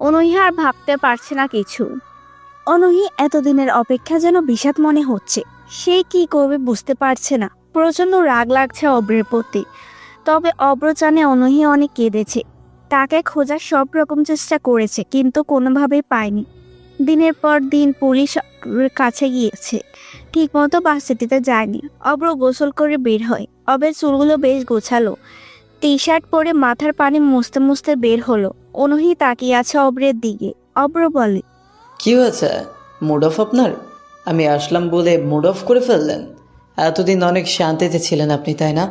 অনূহী আর ভাবতে পারছে না কিছু। অনূহী এতদিনের অপেক্ষা যেন বিষাদ মনে হচ্ছে। সে কি করবে বুঝতে পারছে না। প্রচন্ড রাগ লাগছে অব্রের প্রতি। তবে অব্র জানে অনূহী অনেক কেঁদেছে। তাকে খোঁজার সব রকম চেষ্টা করেছে, কিন্তু কোনোভাবেই পায়নি। দিনের পর দিন পুলিশ কাছে গিয়েছে, ঠিকমতো ভার্সিটিতে যায়নি। অব্র গোসল করে বের হয়। অবের চুলগুলো বেশ গোছালো, টি শার্ট পরে মাথার পানি মুছতে মুছতে বের হলো। অনূহী তাকিয়ে আছে অব্রের দিকে। অব্র বলে, কি হয়েছে? মুড অফ আপনার? আমি আসলাম বলে মুড অফ করে ফেললেন? এতদিন অনেক শান্তিতে ছিলেন আপনি, তাই না?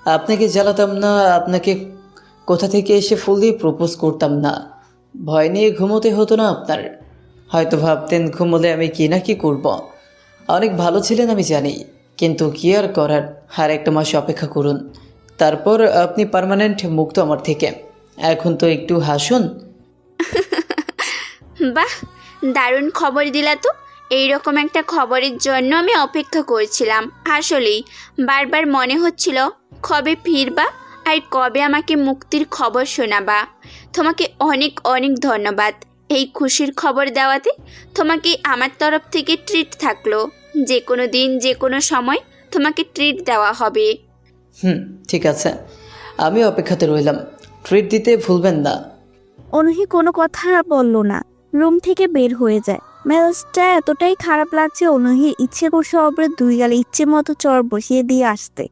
আপনাকে জ্বালাতাম না, আপনাকে কোথা থেকে এসে ফুল দিয়ে প্রপোজ করতাম না। ভয় নিয়ে ঘুমোতে হতো না আপনার। হয়তো ভাবতেন ঘুমোলে আমি কি না কি করব। অনেক ভালো ছিলেন আমি জানি, কিন্তু কি আর করার। আর একটা মাস অপেক্ষা করুন, তারপর আপনি পার্মানেন্ট মুক্ত আমার থেকে। এখন তো একটু হাসুন। বাহ, দারুণ খবর দিলা তো। এইরকম একটা খবরের জন্য আমি অপেক্ষা করছিলাম। আসলেই বারবার মনে হচ্ছিল কবে ফিরবা আর কবে আমাকে মুক্তির খবর শোনাবা। তোমাকে অনেক অনেক ধন্যবাদ এই খুশির খবর দেওয়াতে। তোমাকে আমার তরফ থেকে ট্রিট থাকলো। যে কোনো দিন যে কোনো সময় তোমাকে ট্রিট দেওয়া হবে। ঠিক আছে, আমি অপেক্ষাতে রইলাম। ট্রিট দিতে ভুলবেন না। অনূহী কোনো কথা বলল না, রুম থেকে বের হয়ে যায়। মেজাজটা এতটাই খারাপ লাগছে, অনূহীর ইচ্ছে করছে অব্রের দুই গালে ইচ্ছে মতো চর বসিয়ে দিয়ে আসতে।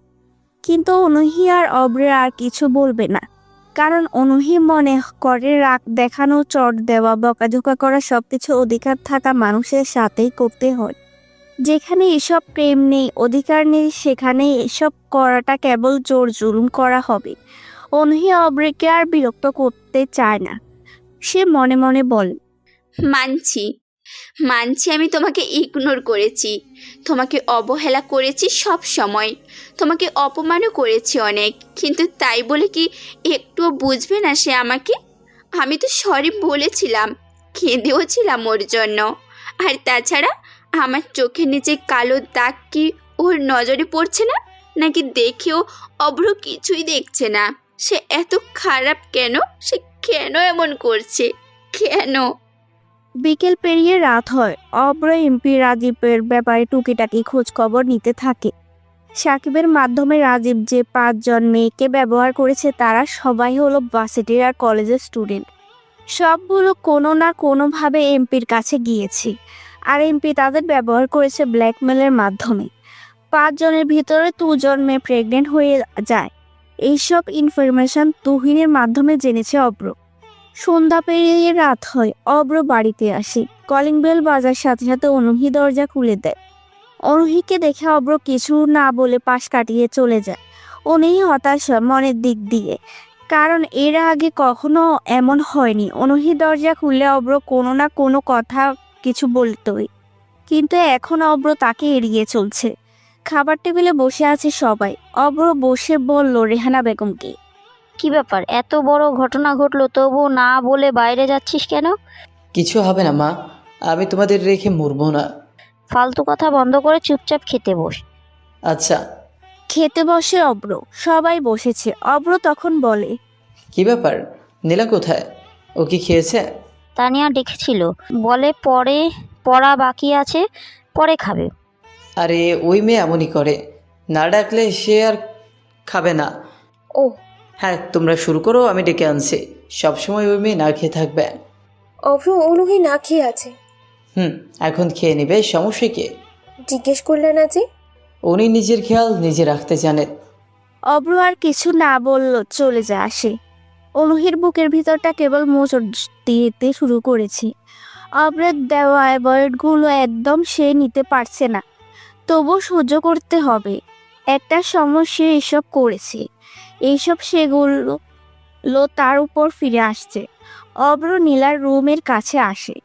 কিন্তু অনূহী আর অব্রের আর কিছু বলবে না, কারণ অনূহী মনে করে রাগ দেখানো, চট দেওয়া, বকাঝোকা করা সবকিছু অধিকার থাকা মানুষের সাথেই করতে হয়। যেখানে এসব প্রেম নেই, অধিকার নেই, সেখানে এসব করাটা কেবল জোর জুলুম করা হবে। অনূহী অব্রেকে আর বিরক্ত করতে চায় না। সে মনে মনে বলে, মানছি মানছি আমি তোমাকে ইগনোর করেছি, তোমাকে অবহেলা করেছি সব সময়, তোমাকে অপমানও করেছি অনেক, কিন্তু তাই বলে কি একটুও বুঝবে না সে আমাকে? আমি তো সরি বলেছিলাম, কেঁদেও ছিলাম ওর জন্য। আর তাছাড়া আমার চোখের নিচে কালো দাগ কি ওর নজরে পড়ছে না? নাকি দেখেও অভ্র কিছুই দেখছে না? সে এত খারাপ কেন? সে কেন এমন করছে? কেন? বিকেল পেরিয়ে রাত হয়। অব্র এমপি রাজীবের ব্যাপারে টুকিটাকি খোঁজ খবর নিতে থাকে। সাকিবের মাধ্যমে রাজীব যে 5 জন মেয়েকে ব্যবহার করেছে, তারা সবাই হলো ভার্সিটির আর কলেজের স্টুডেন্ট। সবগুলো কোনো না কোনোভাবে এমপির কাছে গিয়েছে, আর এমপি তাদের ব্যবহার করেছে ব্ল্যাকমেলের মাধ্যমে। 5 জনের ভিতরে 2 জন মেয়ে প্রেগনেন্ট হয়ে যায়। এইসব ইনফরমেশন তুহিনের মাধ্যমে জেনেছে অব্র। সন্ধ্যা পেরিয়ে রাত হয়। অব্র বাড়িতে আসে। কলিং বেল বাজার সাথে সাথে অনূহী দরজা খুলে দেয়। অনূহীকে দেখে অব্র কিছু না বলে পাশ কাটিয়ে চলে যায়। অনূহী হতাশ হয় মনের দিক দিয়ে, কারণ এর আগে কখনো এমন হয়নি। অনূহী দরজা খুললে অব্র কোনো না কোনো কথা কিছু বলতোই, কিন্তু এখন অব্র তাকে এড়িয়ে চলছে। খাবার টেবিলে বসে আছে সবাই। অব্র বসে বলল রেহানা বেগমকে, কি ব্যাপার, এত বড় ঘটনা ঘটলো তবু না বলে বাইরে যাচ্ছিস কেন? কিছু হবে না মা, আমি তোমাদের রেখে মরবো না। ফালতু কথা বন্ধ করে চুপচাপ খেতে বস। আচ্ছা। খেতে বসে অব্র। সবাই বসেছে। অব্র তখন বলে, কি ব্যাপার, নীলা কোথায়? ও কি খেয়েছে? তানিয়া ডেকেছিল, বলে পরে পড়া বাকি আছে, পরে খাবে। আরে ওই মেয়ে এমনই করে, না ডাকলে সে আর খাবে না। ও হ্যাঁ, তোমরা শুরু করো, আমি ডেকে আনছি। সবসময় ওই মেয়ে না খেয়ে থাকবে? অভ্র অনুহি না খেয়ে আছে। এখন খেয়ে নেবে, সমস্যা কি? জিজ্ঞেস করলে না যে? উনি নিজের খেয়াল নিজে রাখতে জানেন। অব্র আর কিছু না বলল, চলে যায় আসে। অনুহির বুকের ভিতরটা কেবল মোচড় দিতে শুরু করেছে। অব্রের দেওয়া অ্যাভয়েডগুলো একদম সে নিতে পারছে না, তবু সহ্য করতে হবে। একটা সময় সে এসব করেছে, এইসব সেগুলো তার উপর ফিরে আসছে। অব্র নীলার রুমের কাছে আসে,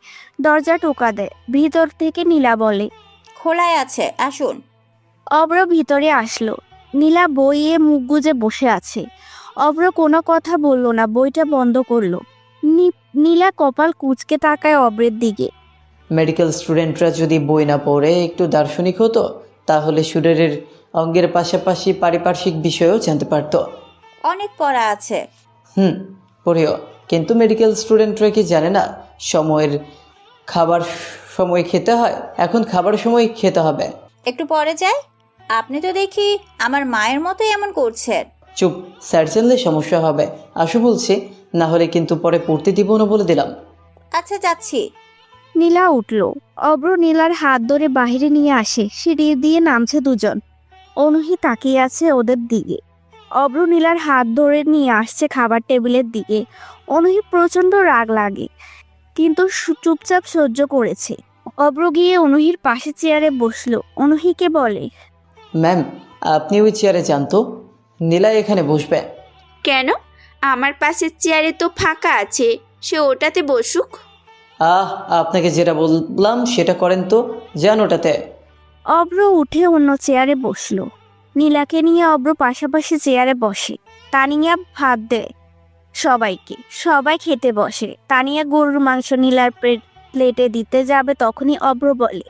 দরজা টোকা দেয়। ভিতর থেকে নীলা বলে, খোলাই আছে, আসুন। অব্র ভিতরে আসলো। নীলা বইয়ে মুখ গুজে বসে আছে। অব্র কোনো কথা বলল না, বইটা বন্ধ করলো। নীলা কপাল কুঁচকে তাকায় অব্রের দিকে। মেডিকেল স্টুডেন্টরা যদি বই না পড়ে একটু দার্শনিক হতো, তাহলে শরীরের অঙ্গের পাশাপাশি পারিপার্শ্বিক বিষয়েও জানতে পারতো। অনেক পড়া আছে। পড়িও। কিন্তু মেডিকেল স্টুডেন্টরা কি জানে না সময়ের খাবার সময় খেতে হয়? এখন খাবার সময় খেতে হবে। একটু পরে যাই। আপনি তো দেখি আমার মায়ের মতোই এমন করছেন। চুপ, স্যার জানলে সমস্যা হবে। আসো বলছি, না হলে কিন্তু পরে পড়তে দিব না বলে দিলাম। আচ্ছা, যাচ্ছি। নীলা উঠল। অব্র নীলার হাত ধরে বাইরে নিয়ে আসে। সিঁড়ি দিয়ে নামছে দুজন। অনুহি তাকিয়ে আছে ওদের দিকে। অব্র নীলার হাত ধরে নিয়ে আসছে খাবার টেবিলের দিকে। অনুহি প্রচণ্ড রাগ লাগে, কিন্তু চুপচাপ সহ্য করেছে। অব্র গিয়ে অনুহির পাশে চেয়ারে বসলো। অনুহিকে বলে, ম্যাম, আপনি ওই চেয়ারে যান তো, নীলা এখানে বসবে। কেন? আমার পাশের চেয়ারে তো ফাঁকা আছে, সে ওটাতে বসুক। আপনাকে যেটা বললাম সেটা করেন তো, যান ওটাতে। অব্র উঠে অন্য চেয়ারে বসলো। নীলাকে নিয়ে অব্র পাশাপাশি চেয়ারে বসে। তানিয়া ভাত দেয় সবাইকে। সবাই খেতে বসে। তানিয়া গরুর মাংস নীলার প্লেটে দিতে যাবে, তখনই অব্র বলে,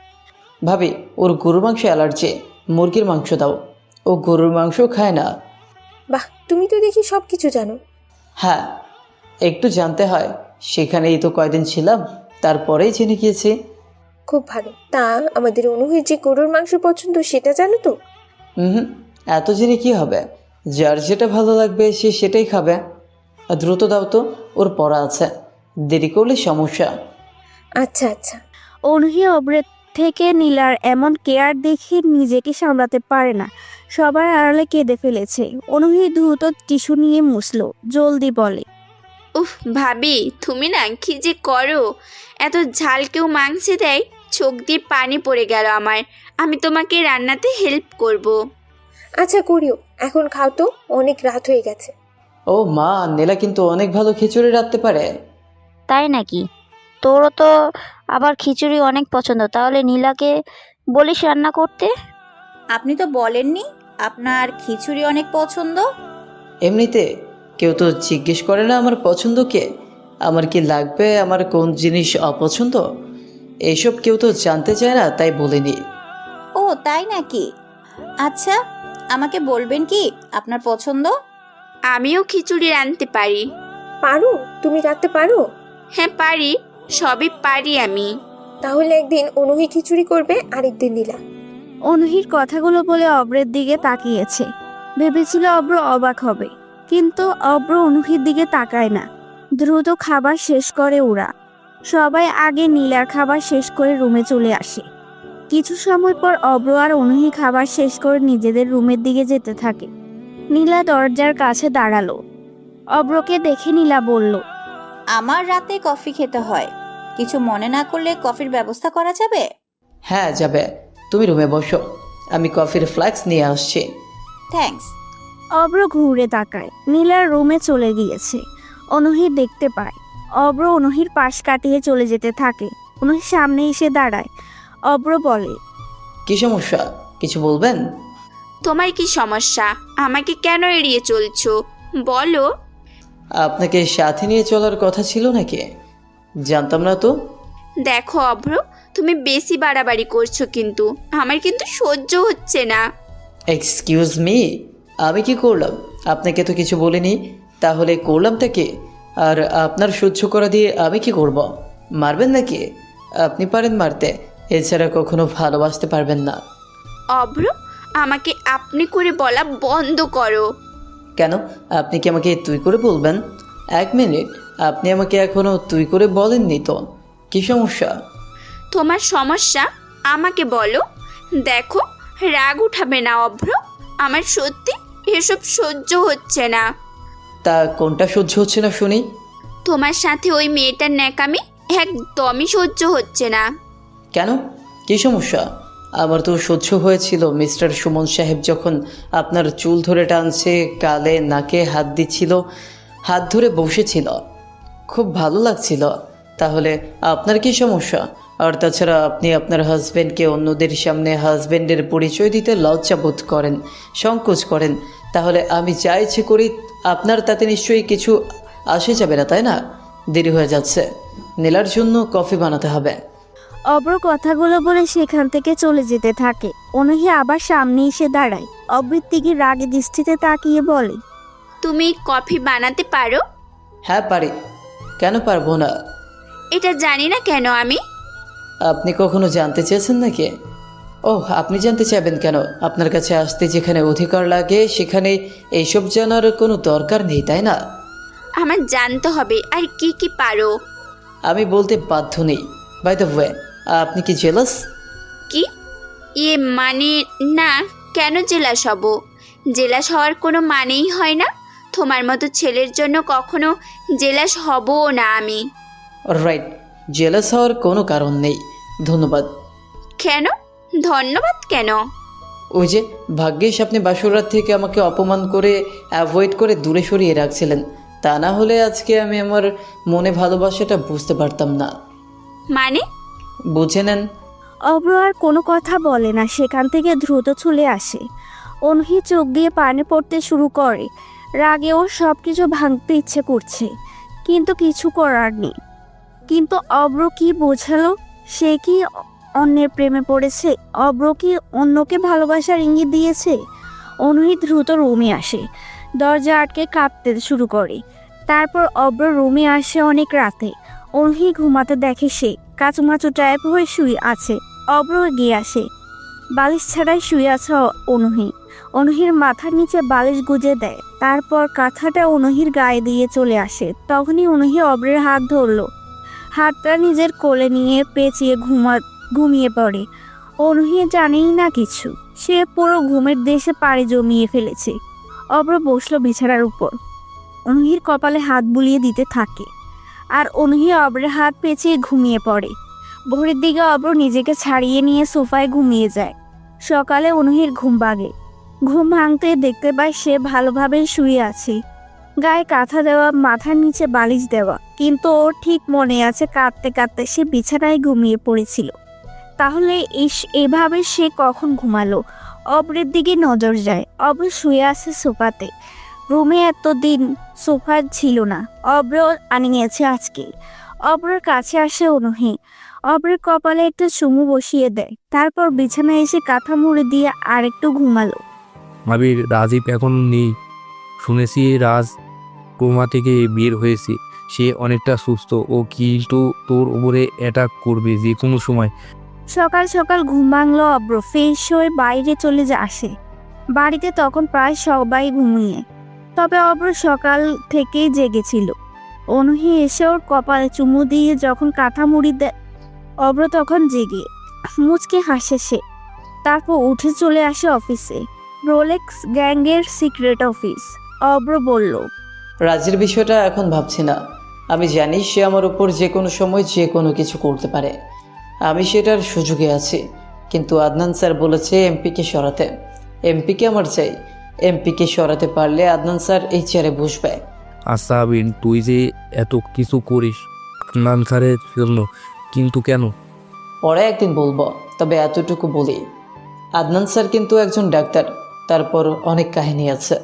ভাবি, ওর গরুর মাংস অ্যালার্জি, মুরগির মাংস দাও। ও গরুর মাংস খায় না। বাহ, তুমি তো দেখি সব কিছু জানো। হ্যাঁ, একটু জানতে হয়, সেখানেই তো কয়দিন ছিলাম, তারপরেই জেনে গিয়েছি। খুব ভালো। তা আমাদের অনুহির যে গরুর মাংস পছন্দ সেটা জানো তো? হুম, এত জেনে কি হবে? যার যেটা ভালো লাগবে সে সেটাই খাবে। আর দ্রুত দাও তো, ওর পড়া আছে, দেরি করলে সমস্যা। আচ্ছা আচ্ছা। অনুহি অব্রের থেকে নীলার এমন কেয়ার দেখে নিজেকে সামলাতে পারে না। সবার আড়ালে কেঁদে ফেলেছে। অনুহি দ্রুত টিস্যু নিয়ে মুছলো। জলদি বলে, উফ ভাবি, তুমি না কি যে করো! এত ঝাল কেউ মাংসে দেয়? চোখ দিয়ে পানি পড়ে গেল আমার। আমি তোমাকে রান্নাতে হেল্প করব। আচ্ছা করিও, এখন খাও তো, অনেক রাত হয়ে গেছে। ও মা, নীলা কিন্তু অনেক ভালো খিচুড়ি রাঁধতে পারে। তাই নাকি? তোরও তো আবার খিচুড়ি অনেক পছন্দ, তাহলে নীলাকে বলিস রান্না করতে। আপনি তো বলেননি আপনার খিচুড়ি অনেক পছন্দ। এমনিতে কেউ তো জিজ্ঞেস করে না আমার পছন্দ কে, আমার কি লাগবে, আমার কোন জিনিস অপছন্দ, এইসব কেউ তো জানতে চায় না, তাই বলিনি। ও তাই নাকি? আচ্ছা, আমাকে বলবেন কি আপনার পছন্দ? আমিও খিচুড়ি রাঁধতে পারি। পারো? তুমি রাখতে পারো? হ্যাঁ পারি, সবই পারি আমি। তাহলে একদিন অনুহি খিচুড়ি করবে, আরেকদিন নীলা। অনুহির কথাগুলো বলে অব্রের দিকে তাকিয়েছে। ভেবেছিল অব্র অবাক হবে, কিন্তু অব্র অনুহির দিকে তাকায় না। দ্রুত খাবার শেষ করে ওরা। সবাই আগে নীলার খাবার শেষ করে রুমে চলে আসে। কিছু সময় পর অব্র আর অনুহি খাবার শেষ করে নিজেদের রুমের দিকে যেতে থাকে। নীলা দরজার কাছে দাঁড়ালো। অব্রকে দেখে নীলা বলল, আমার রাতে কফি খেতে হয়, কিছু মনে না করলে কফির ব্যবস্থা করা যাবে? হ্যাঁ যাবে, তুমি রুমে বসো, আমি কফির ফ্লাক্স নিয়ে আসছি। থ্যাঙ্কস। অব্র ঘুরে তাকায়। নীলার রুমে চলে গিয়েছে। অনুহি দেখতে পায়। অব্র অনুহির পাশ কাটিয়ে চলে যেতে থাকে। অনুহির সামনে এসে দাঁড়ায়। অব্র বলে, কি সমস্যা, কিছু বলবেন? তোমার কি সমস্যা? আমাকে কেন এড়িয়ে চলছো বলো। আপনাকে সাথে নিয়ে চলার কথা ছিল নাকি? জানতাম না তো। দেখো অভ্র, তুমি বেশি বাড়াবাড়ি করছো, কিন্তু আমার কিন্তু সহ্য হচ্ছে না। এক্সকিউজ মি, আমি কি করলাম? আপনাকে তো কিছু বলিনি, তাহলে করলামটা কি? আর আপনার সহ্য করা দিয়ে আমি কি করব? মারবেন নাকি? আপনি পারেন মারতে, এছাড়া কখনো ভালোবাসতে পারবেন না। অভ্র, আমাকে আপনি করে বলা বন্ধ করো। কেন, আপনি কি আমাকে তুই করে বলবেন? এক মিনিট, আপনি আমাকে এখনো তুই করে বলেননি তো, কি সমস্যা? তোমার সমস্যা আমাকে বলো। দেখো, রাগ উঠাবে না অভ্র, আমার সত্যি এসব সহ্য হচ্ছে না। তা কোনটা সহ্য হচ্ছে না শুনি? তোমার সাথে ওই মেয়েটার ন্যাকামি একদমই সহ্য হচ্ছে না। কেন, কি সমস্যা? আমার তো সহ্য হয়েছিল মিস্টার সুমন সাহেব যখন আপনার চুল ধরে টানছে, গালে নাকে হাত দিচ্ছিল, হাত ধরে বসেছিল, খুব ভালো লাগছিল। তাহলে আপনার কি সমস্যা? আর তাছাড়া আপনি আপনার হাজব্যান্ডকে অন্যদের সামনে হাজব্যান্ডের পরিচয় দিতে লজ্জা বোধ করেন, সংকোচ করেন, তাহলে আমি যা ইচ্ছে করি আপনার তাতে নিশ্চয়ই কিছু আসে যাবে না, তাই না? দেরি হয়ে যাচ্ছে, নীলার জন্য কফি বানাতে হবে। অব্র কথাগুলো বলে সেখান থেকে চলে যেতে থাকে। অনুহি আবার সামনে এসে দাঁড়ায়। অব্রের দিকে রাগে দৃষ্টিতে তাকিয়ে বলে, তুমি কফি বানাতে পারো? হ্যাঁ পারি, কেন পারবো না? এটা জানি না কেন আমি। আপনি কখনো জানতে চেয়েছেন নাকি? ওহ, আপনি জানতে চাইবেন কেন? আপনার কাছে আসতে যেখানে অধিকার লাগে সেখানে এইসব জানার কোনো দরকার নেই, তাই না? আমার জানতে হবে আর কি কি পারো। আমি বলতে বাধ্য নেই। বাই দ্য ওয়ে, আপনি কি জেলাস? কি? মানে না, কেন জেলাস হব? জেলাস হওয়ার কোনো মানেই হয় না। তোমার মতো ছেলের জন্য কখনো জেলাস হবও না আমি। রাইট, জেলাস হওয়ার কোনো কারণ নেই। ধন্যবাদ। কেন ধন্যবাদ কেন? ওই যে ভাগ্যিস আপনি বাসুরাত থেকে আমাকে অপমান করে অ্যাভয়েড করে দূরে সরিয়ে রাখছিলেন। তা না হলে আজকে আমি আমার মনে ভালোবাসাটা বুঝতে পারতাম না। মানে? বুঝে নেন। অব্র আর কোনো কথা বলে না, সেখান থেকে দ্রুত চলে আসে। অনহি চোখ দিয়ে পানি পড়তে শুরু করে। রাগে ওর সব কিছু ভাঙতে ইচ্ছে করছে, কিন্তু কিছু করার নেই। কিন্তু অব্র কি বোঝালো? সে কি অন্যের প্রেমে পড়েছে? অব্র কি অন্যকে ভালোবাসার ইঙ্গিত দিয়েছে? অনহি দ্রুত রুমে আসে, দরজা আটকে কাঁপতে শুরু করে। তারপর অব্র রুমে আসে অনেক রাতে। অনহি ঘুমাতে দেখে সে কাচুমাচু টাইপ হয়ে শুয়ে আছে। অব্র এগিয়ে আসে, বালিশ ছাড়াই শুয়ে আছে অনহি। অনহির মাথার নিচে বালিশ গুজে দেয়, তারপর কাঁথাটা অনহির গায়ে দিয়ে চলে আসে। তখনই অনহি অব্রের হাত ধরলো, হাতটা নিজের কোলে নিয়ে পেঁচিয়ে ঘুমিয়ে পড়ে। অনহি জানেই না কিছু, সে পুরো ঘুমের দেশে পাড়ি জমিয়ে ফেলেছে। অব্র বসলো বিছানার উপর, অনহির কপালে হাত বুলিয়ে দিতে থাকে, আর অনহি অব্রের হাত পেঁচিয়ে ঘুমিয়ে পড়ে। ভোরের দিকে অব্র নিজেকে ছাড়িয়ে নিয়ে সোফায় ঘুমিয়ে যায়। সকালে অনহির ঘুম ভাঙে। ঘুম ভাঙতে দেখতে পায় সে ভালোভাবেই শুয়ে আছে, গায়ে কাঁথা দেওয়া, মাথার নিচে বালিশ দেওয়া। কিন্তু ওর ঠিক মনে আছে কাঁদতে কাঁদতে সে বিছানায় ঘুমিয়ে পড়েছিল। তাহলে এভাবে সে কখন ঘুমালো? অব্রের দিকে নজর যায়। অব্র শুয়ে আছে সোফাতে। রুমে এতদিন সোফা ছিল না, অব্র আনিয়েছে আজকে। অব্রের কাছে আসে অনহি, অব্রের কপালে একটা চুমু বসিয়ে দেয়, তারপর বিছানায় এসে কাঁথা মুড়ে দিয়ে আরেকটু ঘুমালো। আবির, রাজীব এখন নেই। শুনেছি রাজ কোমা থেকে বের হয়েছে। সে অনেকটা সুস্থ। ও কিন্তু তোর উপরে অ্যাটাক করবে যে কোনো সময়। সকাল সকাল ঘুম ভাঙলো অব্র, ফ্রেশ হয়ে বাইরে চলে আসে। বাড়িতে তখন প্রায় সবাই ঘুমিয়ে, তবে অব্র সকাল থেকেই জেগেছিল। অনহি এসে ওর কপালে চুমু দিয়ে যখন কাঁথা মুড়ি দেয়, অব্র তখন জেগে মুচকে হাসে সে। তারপর উঠে চলে আসে অফিসে, রোলেক্স গ্যাংয়ের সিক্রেট অফিস। অব্র বলল, রাজের বিষয়টা এখন ভাবছি না। আমি জানি সে আমার উপর যে কোনো সময় যে কোনো কিছু করতে পারে, আমি সেটার সুযোগে আছি। কিন্তু আদনান স্যার বলেছে এমপিকে সরাতে। এমপিকে আমার চাই। এমপিকে সরাতে পারলে আদনান স্যার এই চেয়ারে বসবে। আচ্ছা আবির, তুই যে এত কিছু করিস নান স্যারের জন্য, কিন্তু কেন? পরে একদিন বলবো, তবে এতটুকু বলি, আদনান স্যার কিন্তু একজন ডাক্তার, তারপর অনেক কাহিনী আছে।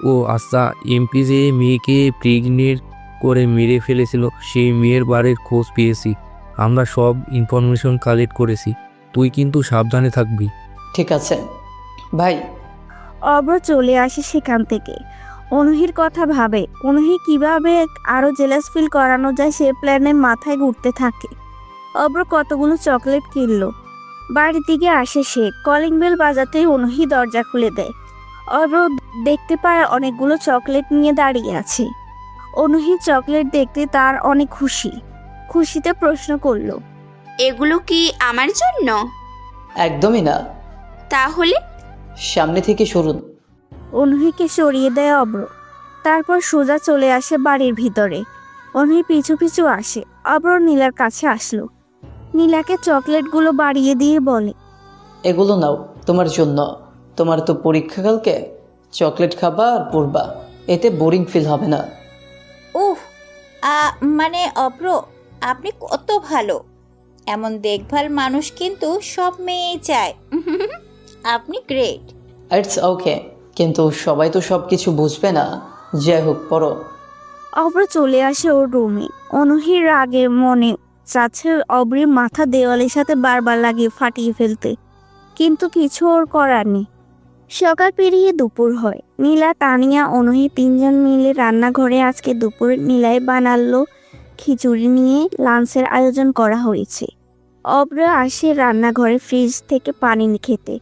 ও আচ্ছা, এমপি যে মেয়েকে প্রেগনেন্ট করে মেরে ফেলেছিল, সেই মেয়ের বাড়ির খোঁজ পেয়েছি। আমরা সব ইনফরমেশন কালেক্ট করেছি। তুই কিন্তু সাবধানে থাকবি। ঠিক আছে ভাই। অব্র চলে আসে সেখান থেকে। অনহির কথা ভাবে, অনহি কিভাবে আরো জেলাস ফিল করানো যায় সে প্ল্যানে মাথায় ঘুরতে থাকে। অব্র কতগুলো চকলেট কিনলো। বাড়ির দিকে আসে সে, কলিং বেল বাজাতেই অনহি দরজা খুলে দেয়। অব্র দেখতে পায় অনেকগুলো চকলেট নিয়ে দাঁড়িয়ে আছে। অনহি চকলেট দেখতে তার অনেক খুশিতে প্রশ্ন করলো, এগুলো কি আমার জন্য? একদমই না। তাহলে? সামনে থেকে সরুন। অনহিকে সরিয়ে দেয় অব্র, তারপর সোজা চলে আসে বাড়ির ভিতরে। অনহি পিছু পিছু আসে। অব্র নীলার কাছে আসলো, নীলাকে চকলেটগুলো বাড়িয়ে দিয়ে বলে, এগুলো নাও তোমার জন্য। তোমার তো পরীক্ষা কালকে, চকলেট খাবা আর পড়বা, এতে বোরিং ফিল হবে না। উফ, মানে অব্র, আপনি কত ভালো। এমন দেখভাল মানুষ কিন্তু সব মেয়েই চায়। আপনি গ্রেট। ইটস ওকে, কিন্তু সবাই তো সব কিছু বুঝবে না। যাই হোক, পড়ো। অব্র চলে আসে ওর রুমে। অনহির রাগে মনে চাচ্ছে অব্রের মাথা দেওয়ালের সাথে বারবার লাগিয়ে ফাটিয়ে ফেলতে, কিন্তু কিছু ওর করার নেই। সকাল পেরিয়ে দুপুর হয়। নীলা, তানিয়া, অনহি তিনজন মিলে রান্নাঘরে আজকে দুপুর নীলাই বানালো খিচুড়ি নিয়ে লাঞ্চের আয়োজন করা হয়েছে। অব্র আসে রান্নাঘরে ফ্রিজ থেকে পানি খেতে।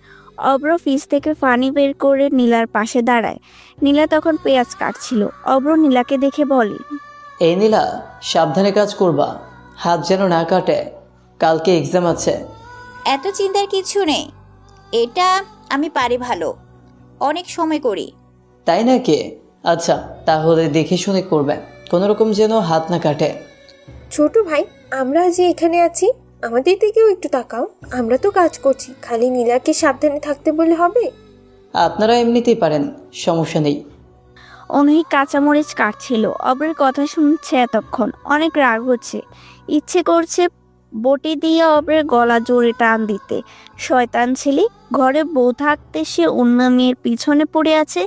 অব্র ফ্রিজ থেকে পানি বের করে নীলার পাশে দাঁড়ায়। নীলা তখন পেঁয়াজ কাটছিল। অব্র নীলাকে দেখে বলে, এই নীলা, সাবধানে কাজ করবা, হাত যেন না কাটে, কালকে এক্সাম আছে। এত চিন্তার কিছু নেই, এটা আমি পারি ভালো, অনেক সময় করি। তাই নাকি? আচ্ছা, তাহলে দেখে শুনে করবেন, কোনো রকম যেন হাত না কাটে। ছোট ভাই, আমরা যে এখানে আছি, আমাদের দিকেও একটু তাকাও। আমরা তো কাজ করছি, খালি নীলাকে সাবধানে থাকতে বলে হবে? আপনারা এমনিতেই পারেন, সমস্যা নেই। অনহি কাঁচামরিচ কাটছিল। অব্রের কথা শুনছে এতক্ষণ, অনেক রাগ হচ্ছে। ইচ্ছে করছে বটি দিয়ে অব্রের গলা জোরে টান দিতে। শয়তান ছেলে, ঘরে বউ থাকতে সে অন্য মেয়ের পিছনে পড়ে আছে।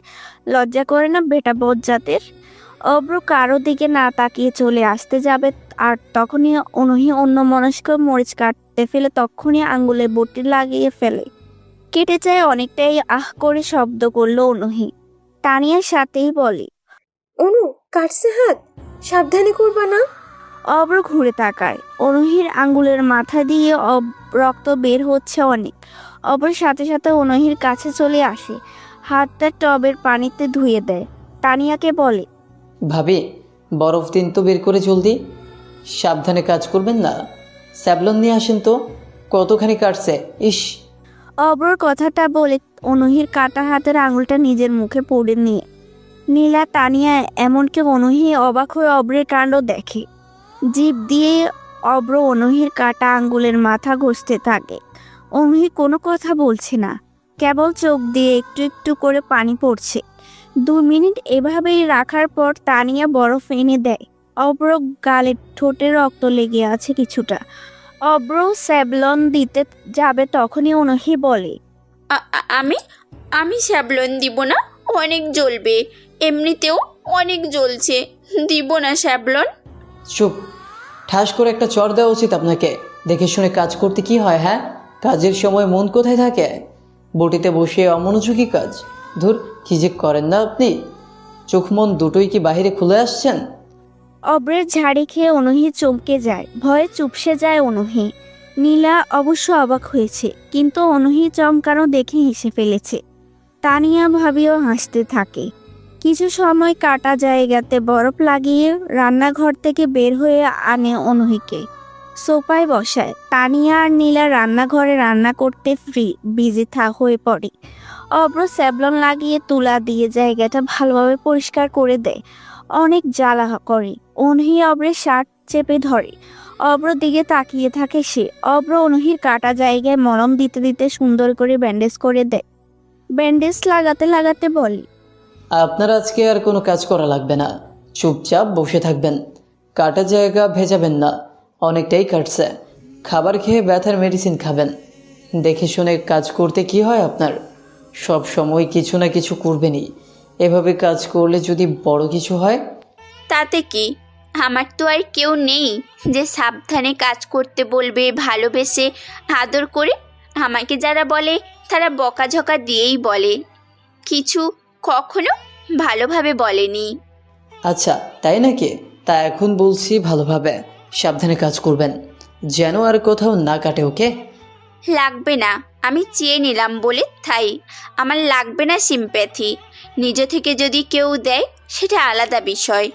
লজ্জা করে না বেটা বজ্জাতের? অব্র কারো দিকে না তাকিয়ে চলে আসতে যাবে, আর তখনই অনহি অন্য মনস্ক মরিচ কাটতে ফেলে তখনই আঙ্গুলে বটি লাগিয়ে ফেলে। কেটে যায় অনেকটাই। আহ করে শব্দ করলো অনহি। তানিয়ার সাথেই বলে, অনু, কাটছে হাত, সাবধানে করবা না? অব্র ঘুরে তাকায়। অনহির আঙ্গুলের মাথা দিয়ে রক্ত বের হচ্ছে অনেক। অব্র সাথে সাথে অনহির কাছে চলে আসে, হাতটা টবের পানিতে ধুয়ে দেয়। তানিয়াকে বলে, ভাবি, বরফ দিন তো বের করে জলদি, সাবধানে কাজ করবেন না। স্যাবলন নিয়ে আসেন তো, কতখানি কাটছে, ইস। অব্রর কথাটা বলে অনহির কাটা হাতের আঙুলটা নিজের মুখে পড়ে নিয়ে নীলা, তানিয়া, এমনকি অনহি অবাক হয়ে অব্রের কাণ্ড দেখে। জিভ দিয়ে অব্র অনহির কাটা আঙ্গুলের মাথা ঘষতে থাকে। অনহি কোনো কথা বলছে না, কেবল চোখ দিয়ে একটু একটু করে পানি পড়ছে। 2 মিনিট এভাবেই রাখার পর তানিয়া বরফ এনে দেয়। অব্র গালে ঠোঁটে রক্ত লেগে আছে কিছুটা। অব্র স্যাবলন দিতে যাবে তখনই অনহি বলে, আমি আমি স্যাবলন দিব না, অনেক জ্বলবে, এমনিতেও অনেক জ্বলছে, দিব না স্যাবলন। চুপ, ঠাস করে একটা চড় দেওয়া উচিত আপনাকে। দেখে শুনে কাজ করতে কি হয়, হ্যাঁ? কাজের সময় মন কোথায় থাকে? বটিতে বসে অমনোযোগী কাজ, ধুর, কি যে করেন না আপনি। চোখ মন দুটোই কি বাইরে খুলে আসছেন? অব্রের ঝাড়ি খেয়ে অনহি চমকে যায়, ভয়ে চুপসে যায় অনহি। নীলা অবশ্য অবাক হয়েছে, কিন্তু অনহি চমকানো দেখে হেসে ফেলেছে। তানিয়া ভাবিও হাসতে থাকে। কিছু সময় কাটা জায়গাতে বরফ লাগিয়ে রান্নাঘর থেকে বের হয়ে আনে অনহিকে। সোফায় বসায়। তানিয়া আর নীলা রান্নাঘরে রান্না করতে বিজি হয়ে পড়ে। অব্র স্যাবলন লাগিয়ে তুলা দিয়ে জায়গাটা ভালোভাবে পরিষ্কার করে দেয়। অনেক জ্বালা করে। অনহি অব্রের শার্ট চেপে ধরে। অব্র দিকে তাকিয়ে থাকে সে। অব্র অনহির কাটা জায়গায় মলম দিতে দিতে সুন্দর করে ব্যান্ডেজ করে দেয়। ব্যান্ডেজ লাগাতে লাগাতে বলে, আপনার আজকে আর কোনো কাজ করা লাগবে না, চুপচাপ বসে থাকবেন। কাটা জায়গা ভেজাবেন না, অনেকটাই কাটছে। খাবার খেয়ে ব্যথার মেডিসিন খাবেন। দেখে শুনে কাজ করতে কি হয় আপনার? সব সময় কিছু না কিছু করবেনই। এভাবে কাজ করলে যদি বড় কিছু হয়? তাতে কি, আমার তো আর কেউ নেই যে সাবধানে কাজ করতে বলবে, ভালোবেসে আদর করে। আমাকে যারা বলে তারা বকাঝকা দিয়েই বলে, কিছু কখনো ভালোভাবে বলেনি। আচ্ছা, তাই নাকি? তা এখন বলছি ভালোভাবে সাবধানে কাজ করবেন, যেন আর কোথাও না কাটে, ওকে? লাগবে না, আমি চেয়ে নিলাম বলে তাই। আমার লাগবে না সিম্প্যাথি। নিজে থেকে যদি কেউ দেয় সেটা আলাদা বিষয়।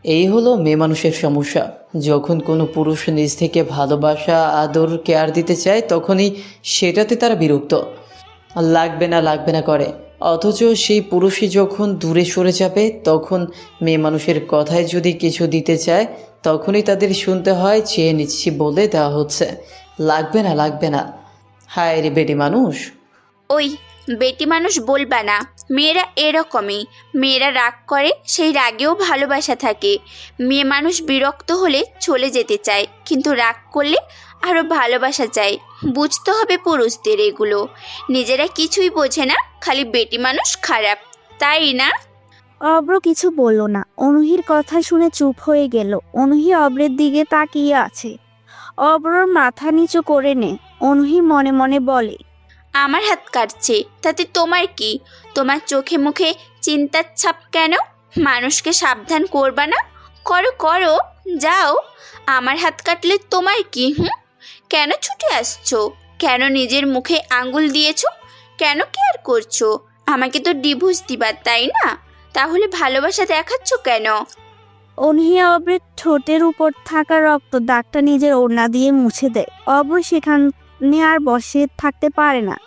এই হলো মেয়ে মানুষের সমস্যা। যখন কোনো পুরুষ নিজ থেকে ভালোবাসা, আদর, কেয়ার দিতে চায়, তখনই সেটাতে তারা বিরক্ত, লাগবে না করে। অথচ সেই পুরুষই যখন দূরে সরে যাবে, তখন মেয়ে মানুষের কথায় যদি কিছু দিতে চায়, তখনই তাদের শুনতে হয় চেয়ে নিচ্ছি বলে দেওয়া হচ্ছে, লাগবে না। হায় রে বেটি মানুষ। ওই বেটি মানুষ বলবা না, মেয়েরা এরকমই। মেয়েরা রাগ করে, সেই রাগেও ভালোবাসা থাকে। মেয়ে মানুষ বিরক্ত হলে চলে যেতে চায়, কিন্তু রাগ করলে আরও ভালোবাসা চায়। বুঝতে হবে পুরুষদের এগুলো। নিজেরা কিছুই বোঝে না, খালি বেটি মানুষ খারাপ, তাই না? অব্র কিছু বলল না। অনহির কথা শুনে চুপ হয়ে গেল। অনহি অব্রের দিকে তাকিয়ে আছে। অব্রর মাথা নিচু করে নে। অনহি মনে মনে বলে, আমার হাত কাটছে, তাতে তোমার কি? তোমার চোখে মুখে চিন্তার ছাপ কেন? মানুষকে সাবধান করবা না? করো, যাও, আমার হাত কাটলে তোমার কি? কেন ছুটে আসছো? কেন নিজের মুখে আঙ্গুল দিয়েছো? কেন কেয়ার করছো? আমাকে তো ডিভোর্স দিবা, তাই না? তাহলে ভালোবাসা দেখাচ্ছ কেন? অনহিয়া অব্রের ঠোঁটের উপর থাকা রক্ত দাগটা নিজের ওড়না দিয়ে মুছে দেয়। অব্র সেখানে আর বসে থাকতে পারে না,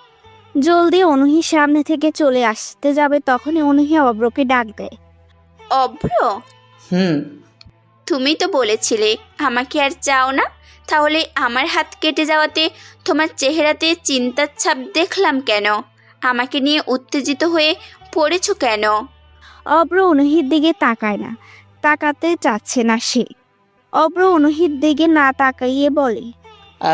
জলদি অনহির সামনে থেকে চলে আসতে যাবে, তখনই অনহিয়া অব্রকে ডাক দেয়। অভ্র, হুম। তুমি তো বলেছিলে আমাকে আর চাও না, তাহলে আমার হাত কেটে যাওয়াতে তোমার চেহারাতে চিন্তার ছাপ দেখলাম কেন? আমাকে নিয়ে উত্তেজিত হয়ে পড়েছো কেন? অব্র অনহির দিকে তাকায় না, তাকাতে চাচ্ছে না সে। অব্র অনহির দিকে না তাকাইয়ে বলে,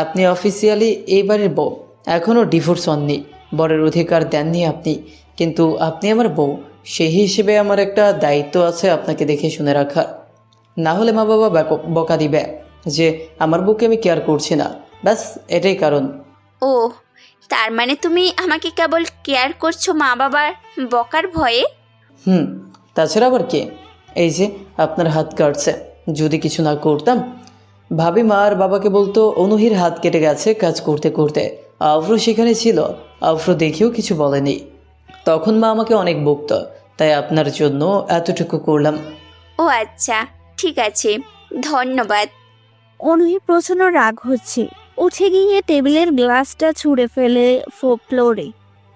আপনি অফিসিয়ালি এই বাড়ির বউ, এখনও ডিভোর্স হননি, বরের অধিকার দেননি আপনি, কিন্তু আপনি আমার বউ, সেই হিসেবে আমার একটা দায়িত্ব আছে আপনাকে দেখে শুনে রাখার। না হলে মা বাবা বকা দিবে যে আমার বউকে আমি কেয়ার করছি না, ব্যাস এটাই কারণ। ও, তার মানে তুমি আমাকে কেবল কেয়ার করছো মা বাবার বকার ভয়ে? হুম, তাছাড়া আবার কে? এই যে আপনার হাত কাটছে, যদি কিছু না করতাম, ভাবি মা আর বাবাকে বলতো অনুহির হাত কেটে গেছে কাজ করতে করতে, আফরো সেখানে ছিল, আফরো দেখেও কিছু বলেনি। তখন মা আমাকে অনেক বকত, তাই আপনার জন্য এতটুকু করলাম। ও আচ্ছা, ঠিক আছে, ধন্যবাদ। অনুহির প্রচন্ড রাগ হচ্ছে, উঠে গিয়ে টেবিলের গ্লাসটা ছুঁড়ে ফেলে ফ্লোরে,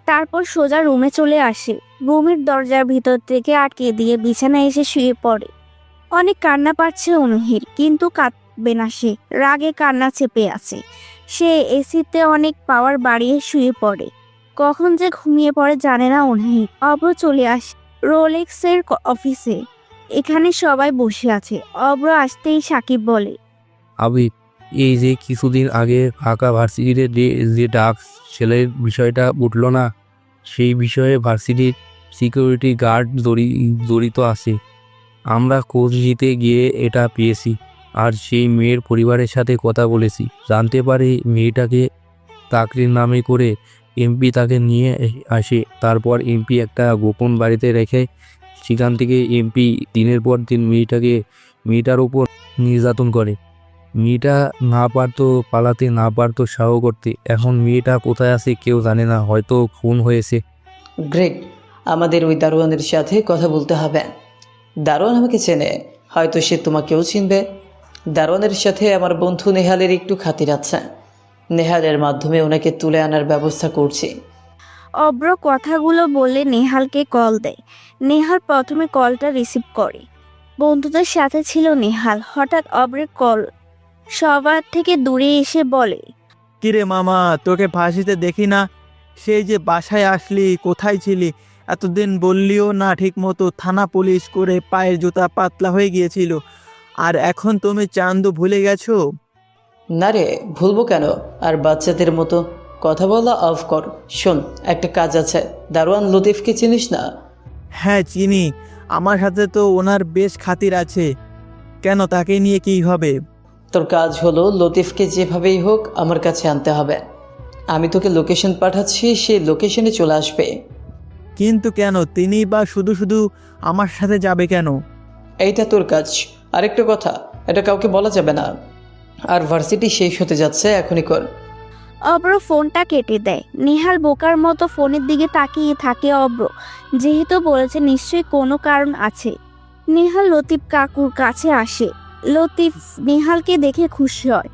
তারপর সোজা রুমে চলে আসে। রুমের দরজার ভিতর থেকে আটকে দিয়ে বিছানায় এসে শুয়ে পড়ে। অনেক কান্না পাচ্ছে অনুহির, কিন্তু কাঁদবে না সে, রাগে কান্না চেপে আছে। সে এসিতে অনেক পাওয়ার বাড়িয়ে শুয়ে পড়ে। কখন যে ঘুমিয়ে পড়ে জানে না অনুহির। অভ্র চলে আসে রোলেক্সের অফিসে, এখানে সবাই বসে আছে। অভ্র আসতেই সাকিব বলে, আবির, এই যে কিছুদিন আগে ফাঁকা ভার্সিটিতে যে ডাক ছেলের বিষয়টা উঠলো না, সেই বিষয়ে ভার্সিটির সিকিউরিটি গার্ড জড়িত আছে। আমরা খোঁজ নিতে গিয়ে এটা পেয়েছি, আর সেই মেয়ের পরিবারের সাথে কথা বলেছি। জানতে পারি মেয়েটাকে চাকরির নামে করে এমপি তাকে নিয়ে আসে, তারপর এমপি একটা গোপন বাড়িতে রেখে সেখান থেকে এমপি দিনের পর দিন মেয়েটার উপর নির্যাতন করে। মেয়েটা না পারতো পালাতে, না পারতো সাহ করতে। এখন মেয়েটা কোথায় আছে কেউ জানে না, হয়তো খুন হয়েছে। গ্রেট, আমাদের ওই দারোয়ানের সাথে কথা বলতে হবে। দারোয়ান আমাকে চেনে, হয়তো সে তোমাকেও চিনবে। দারোয়ানের সাথে আমার বন্ধু নেহালের একটু খাতির আছে, নেহালের মাধ্যমে ওনাকে তুলে আনার ব্যবস্থা করছি। অব্র কথাগুলো বলে নেহালকে কল দেয়। নেহাল প্রথমে কলটা রিসিভ করে। বন্ধুদের সাথে ছিল নেহাল। হঠাৎ অব্রের কল সবার থেকে দূরে এসে বলে, কিরে মামা, তোকে ফাঁসিতে দেখি না। সেই যে বাসায় আসলি, কোথায় ছিলি এতদিন বললিও না ঠিক মতো। থানা পুলিশ করে পায়ের জুতা পাতলা হয়ে গিয়েছিল, আর এখন তুমি চান্দু ভুলে গেছো? না রে, ভুলবো কেন? আর বাচ্চাদের মতো কথা বলা অফ কর। শোন, একটা কাজ আছে। দারোয়ান লতিফকে চিনিস না? হ্যাঁ চিনি, আমার সাথে তো ওনার বেশ খাতির আছে। কেন, তাকে নিয়ে কি হবে? তোর কাজ হলো লতিফকে যেভাবেই হোক আমার কাছে আনতে হবে। আমি তোকে লোকেশন পাঠাচ্ছি, সেই লোকেশনে চলে আসবে। কিন্তু কেন? তিনি বা শুধু শুধু আমার সাথে যাবে কেন? এইটা তোর কাজ। আরেকটা কথা, এটা কাউকে বলা যাবে না। আর ভার্সিটি শেষ হতে যাচ্ছে, এখনই কর। অব্র ফোনটা কেটে দেয়। নেহাল বোকার মতো ফোনের দিকে তাকিয়ে থাকে। অব্র যেহেতু বলেছে, নিশ্চয়ই কোনো কারণ আছে। নেহাল লতিফ কাকুর কাছে আসে। লতিফ নেহালকে দেখে খুশি হয়।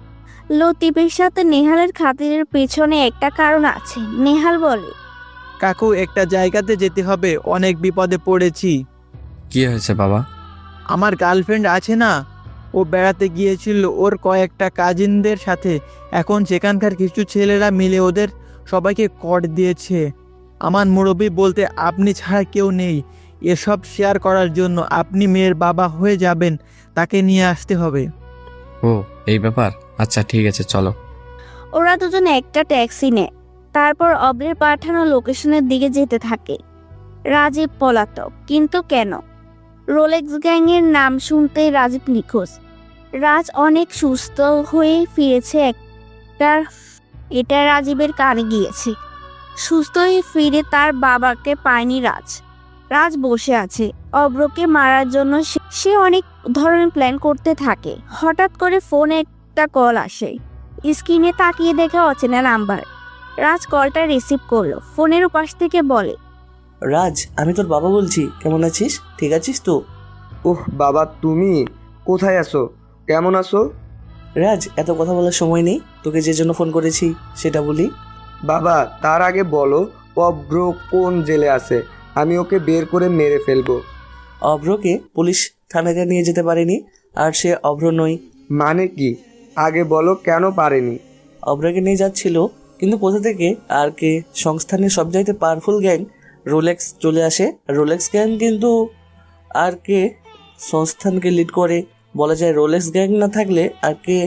লতিফের সাথে নেহালের খাতিরের পেছনে একটা কারণ আছে। নেহাল বলে, কাকু, একটা জায়গাতে যেতে হবে, অনেক বিপদে পড়েছি। কি হয়েছে বাবা? আমার গার্লফ্রেন্ড আছে না, ও বেড়াতে গিয়েছিল ওর কয়েকটা কাজিনদের সাথে। এখন সেখানকার কিছু ছেলেরা মিলে ওদের সবাইকে কর দিয়েছে। আমার মুরব্বি বলতে আপনি ছাড়া কেউ নেই এসব শেয়ার করার জন্য। আপনি মেয়ের বাবা হয়ে যাবেন, তাকে নিয়ে আসতে হবে। ও, এই ব্যাপার? আচ্ছা ঠিক আছে, চলো। ওরা দুজন একটা ট্যাক্সি নেয়। তারপর অব্রের পাঠানো লোকেশনের দিকে যেতে থাকে। রাজীব পলাতক, কিন্তু কেন? রোলেক্স গ্যাংয়ের নাম শুনতেই রাজীব নিখোঁজ। রাজ অনেক সুস্থ হয়ে ফিরেছে, এটা রাজীবের কানে গিয়েছে। সুস্থ হয়ে ফিরে তার বাবাকে পায়নি রাজ। রাজ বসে আছে। অব্রকে মারার জন্য সে অনেক ধরনের প্ল্যান করতে থাকে। হঠাৎ করে ফোনে একটা কল আসে। স্ক্রিনে তাকিয়ে দেখে অচেনা নাম্বার। রাজ কলটা রিসিভ করলো। ফোনের উপাস থেকে বলে, রাজ, আমি তোর বাবা বলছি। কেমন আছিস? ঠিক আছিস তো? ওহ বাবা, তুমি কোথায় আছো? কেমন আছো? রাজ, এত কথা বলার সময় নেই। তোকে যে জন্য ফোন করেছি সেটা বলি। বাবা, তার আগে বলো অব্র কোন জেলে আছে? আমি ওকে বের করে মেরে ফেলবো। অভ্রকে পুলিশ থানায় নিয়ে যেতে পারেনি, আর সে অভ্র নয়। মানে কি? আগে বলো কেন পারেনি? অভ্রকে নিয়ে যাচ্ছিল, কিন্তু কোথা থেকে আর কে সংস্থানের সবচাইতে পাওয়ারফুল গ্যাং রোলেক্স চলে আসে। রোলেক্স গ্যাং কিন্তু আর কে সংস্থানকে লিড করে। বলা যায় রোলেক্স গ্যাং না থাকলে আর কে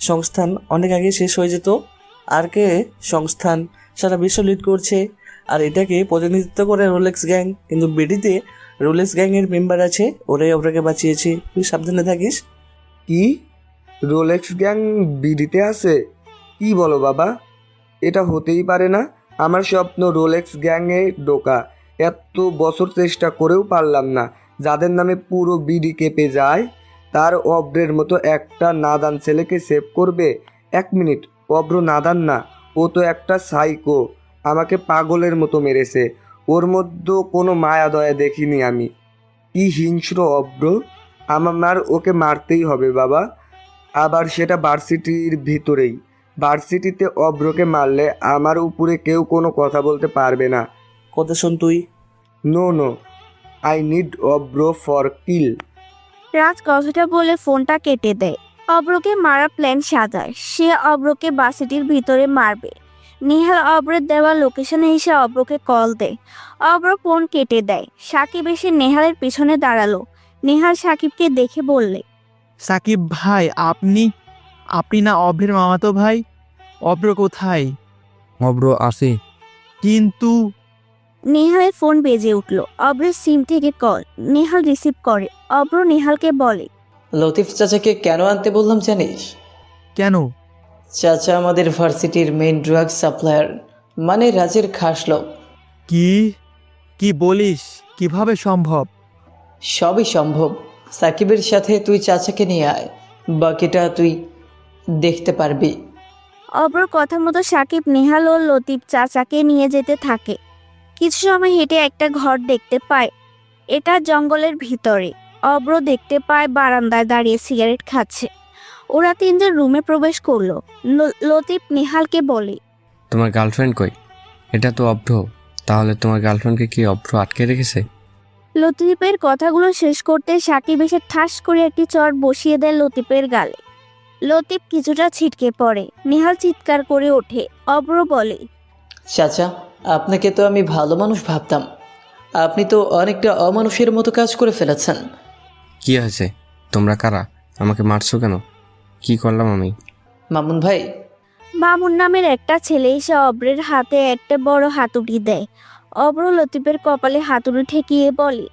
সংস্থান অনেক আগে শেষ হয়ে যেত। আর কে সংস্থান সারা বিশ্ব লিড করছে, আর এটাকে প্রতিনিধিত্ব করে রোলেক্স গ্যাং। কিন্তু বিডিতে রোলেক্স গ্যাংয়ের মেম্বার আছে, ওরাই অভ্রকে বাঁচিয়েছে। তুই সাবধানে থাকিস। কি? রোলেক্স গ্যাং বিডিতে আছে? কি বলো বাবা? এটা হতেই পারে না। আমার স্বপ্ন রোলেক্স গ্যাংয়ে ঢোকা। এত বছর চেষ্টা করেও পারলাম না। যাদের নামে পুরো বিডি কেঁপে যায়, তার অব্রের মতো একটা নাদান ছেলেকে সেভ করবে? 1 মিনিট, অব্র নাদান না, ও তো একটা সাইকো। আমাকে পাগলের মতো মেরেছে। ওর মধ্যে কোনো মায়া দয়া দেখিনি আমি। কি হিংস্র অব্র! আমার ওকে মারতেই হবে বাবা। আবার সেটা ভার্সিটির ভিতরেই। ভার্সিটিতে অব্রকে মারলে আমার উপরে কেউ কোনো কথা বলতে পারবে না। কথা শোন তুই। নো, আই নিড অব্র ফর কিল। রাজ কথাটা বলে ফোনটা কেটে দেয়। অব্রকে মারা প্ল্যান সাজায়। সে অব্রকে বাসিটির ভিতরে মারবে। নেহাল অব্রের দেওয়া লোকেশনে এসে অব্রকে কল দেয়। অব্র ফোন কেটে দেয়। সাকিব এসে নেহালের পিছনে দাঁড়ালো। নেহাল সাকিবকে দেখে বললে, সাকিব ভাই, আপনি না অভ্রের মামাতো ভাই? অভ্র কোথায়? অব্র আসে। কিন্তু নেহালের ফোন বেজে উঠল। অব্রের সিম থেকে কল। নেহাল রিসিভ করে। অব্র নেহালকে বলে, লতিফ চাচাকে কেন আনতে বললাম জানিস? কেন? চাচা আমাদের ভার্সিটির মেইন ড্রাগ সাপ্লায়ার, মানে রাজের খাস লোক। কি বলিস? কিভাবে সম্ভব? সবই সম্ভব। সাকিবের সাথে তুই চাচাকে নিয়ে আয়, বাকিটা তুই দেখতে পারবি। অব্র কথা মতো সাকিব নেহাল ও লতিফ চাচাকে নিয়ে যেতে থাকে। কিছু সময় হেঁটে একটা ঘর দেখতে পায়। এটা জঙ্গলের ভিতরে। অব্র দেখতে পায় বারান্দায় দাঁড়িয়ে সিগারেট খাচ্ছে। ওরা 3 জন রুমে প্রবেশ করলো। লতিফ নেহালকে বলে, তোমার গার্লফ্রেন্ড কই? এটা তো অভ্র। তাহলে তোমার গার্লফ্রেন্ডকে কি অভ্র আটকে রেখেছে? লতিফের কথাগুলো শেষ করতে সাকিব এসে ঠাস করে একটি চড় বসিয়ে দেয় লতিফের গালে। লতিফ কিছুটা ছিটকে পড়ে। নেহাল চিৎকার করে ওঠে। অব্র বলে, চাচা, আপনাকে তো আমি ভালো মানুষ ভাবতাম। আপনি তো অনেকটা অমানুষের মতো কাজ করে ফেলেছেন। কি হয়েছে? তোমরা কারা? আমাকে মারছো কেন? কি করলাম আমি? মামুন ভাই। মামুন নামের একটা ছেলে এসে অব্রের হাতে একটা বড় হাতুড়ি দেয়। অব্র লতিফের কপালে হাতুড়ি ঠেকিয়ে বলে,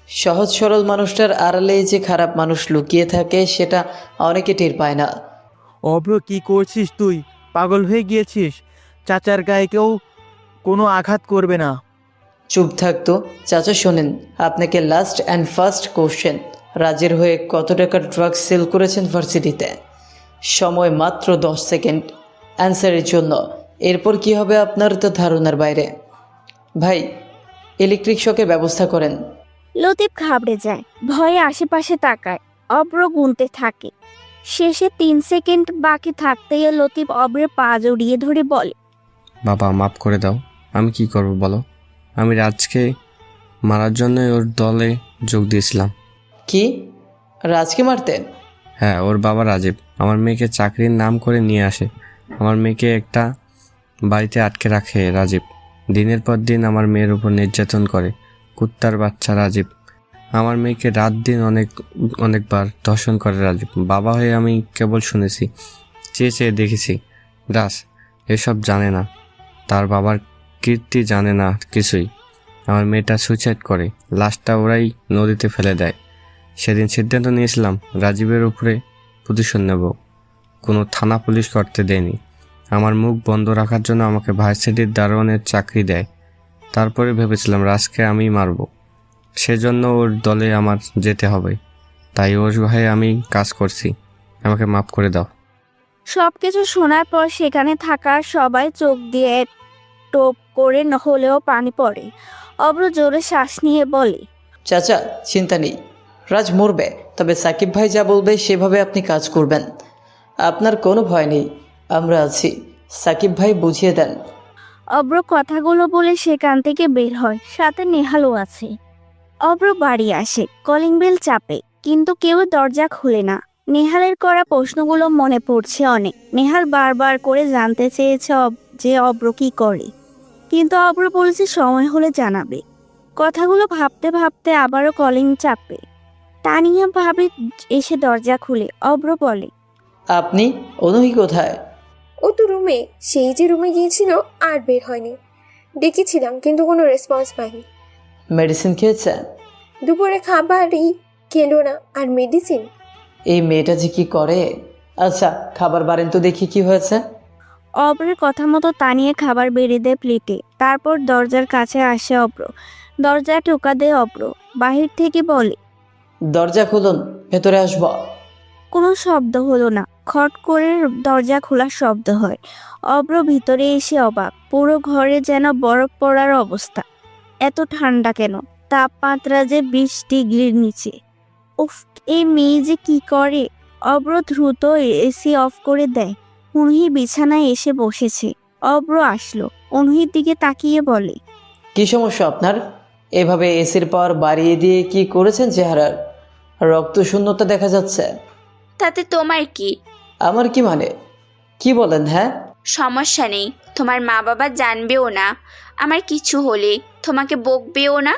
সহজ সরল মানুষটার আড়ালে যে খারাপ মানুষ লুকিয়ে থাকে সেটা অনেকে টের পায় না। অভ্র, কি করছিস তুই? পাগল হয়ে গিয়েছিস? চাচার গায়ে কেউ কোনো আঘাত করবে না। চুপ থাকতো। চাচা শোনেন, আপনাকে লাস্ট অ্যান্ড ফার্স্ট কোশ্চেন, রাজের হয়ে কত টাকার ড্রাগস সেল করেছেন ভার্সিটিতে? সময় মাত্র 10 সেকেন্ড অ্যান্সারের জন্য। এরপর কি হবে আপনার তো ধারণার বাইরে। ভাই, ইলেকট্রিক শকের ব্যবস্থা করেন। লতিফ ঘাবড়ে যায়। ভয়ে আশেপাশে তাকায়। অব্র গুনতে থাকে। শেষে 3 সেকেন্ড বাকি থাকতেই লতিফ অব্রের পা জড়িয়ে ধরে বলে, বাবা, মাফ করে দাও। আমি কি করব বলো? আমি রাজকে মারার জন্য ওর দলে যোগ দিয়েছিলাম। কি? রাজকে মারতেন? হ্যাঁ, ওর বাবা রাজীব আমার মেয়েকে চাকরির নাম করে নিয়ে আসে। আমার মেয়েকে একটা বাড়িতে আটকে রাখে রাজীব। দিনের পর দিন আমার মেয়ের উপর নির্যাতন করে। কুত্তার বাচ্চা রাজীব। আমার মেয়েকে রাত দিন অনেকবার ধর্ষণ করে রাজীব। বাবা হয়ে আমি কেবল শুনেছি, চেয়ে চেয়ে দেখেছি। রাজ এসব জানে না, তার বাবার কীর্তি জানে না কিছুই। আমার মেয়েটা সুইসাইড করে, লাশটা ওরাই নদীতে ফেলে দেয়। সেদিন সিদ্ধান্ত নিয়েছিলাম রাজীবের উপরে প্রতিশোধ নেব। কোনো থানা পুলিশ করতে দেয়নি। আমার মুখ বন্ধ রাখার জন্য আমাকে ভার্সিটির দারোয়ানের চাকরি দেয়। তারপরে ভেবেছিলাম রাজকে আমি মারব, সেজন্য ওর দলে আমার যেতে হবে, তাই ওর ভাই আমি কাজ করছি, আমাকে মাফ করে দাও। সবকিছু শোনার পর সেখানে থাকা সবাই চোখ দিয়ে টোপ করে হলেও পানি পড়ে। অব্র জোরে শ্বাস নিয়ে বলে, চাচা চিন্তা নেই, রাজ মরবে, তবে সাকিব ভাই যা বলবে সেভাবে আপনি কাজ করবেন। আপনার কোনো ভয় নেই, আমরা আছি, সাকিব ভাই বুঝিয়ে দেন। অব্র কথাগুলো বলে সেখান থেকে বের হয়, সাথে নেহালও আছে। অব্র বাড়ি আসে, কলিং বেল চাপে, কিন্তু কেউ দরজা খুলে না। নেহালের করা প্রশ্নগুলো মনে পড়ছে অনেক। নেহাল বারবার করে জানতে চেয়েছে যে অব্র কি করে, কিন্তু অব্র বলেছে সময় হলে জানাবে। কথাগুলো ভাবতে ভাবতে আবারও কলিং চাপে। তানিয়া ভাবে এসে দরজা খুলে। অব্র বলে, আপনি? অনুহি কোথায়? ও তো রুমে, সেই যে রুমে গিয়েছিল আর বের হয়নি। ডেকেছিলাম কিন্তু কোনো রেসপন্স পাইনি। মেডিসিন খেয়েছে? দুপুরে খাবারই খেলো না, আর মেডিসিন? এই মেয়েটা যে কি করে। আচ্ছা খাবার বাড়েন তো দেখি কি হয়েছে। অব্রের কথা মতো তানিয়ে খাবার বেড়ে দেয় প্লেটে। তারপর দরজার কাছে আসে অব্র। দরজা টোকা দেয় অব্র। বাহির থেকে বলে, দরজা খুলুন, ভেতরে আসব। কোনো শব্দ হলো না। খট করে দরজা খোলার শব্দ হয়। অব্র ভিতরে এসে অবাক। পুরো ঘরে যেন বরফ পড়ার অবস্থা। এত ঠান্ডা কেন? তাপমাত্রা যে 20 ডিগ্রির নিচে। উফ, এই মেয়ে যে কি করে! অব্র দ্রুত এসি অফ করে দেয়। অনুহি বিছানায় এসে বসেছে। অব্র আসলো, অনুহির দিকে তাকিয়ে বলে, কি সমস্যা আপনার? এভাবে এসির পাওয়ার বাড়িয়ে দিয়ে কি করেছেন চেহারার? রক্ত শূন্যতা দেখা যাচ্ছে। তাতে তোমার কি? আমার কি মানে? কি বলেন? হ্যাঁ, সমস্যা নেই, তোমার মা বাবা জানবেও না। আমার কিছু হলে তোমাকে বকবেও না।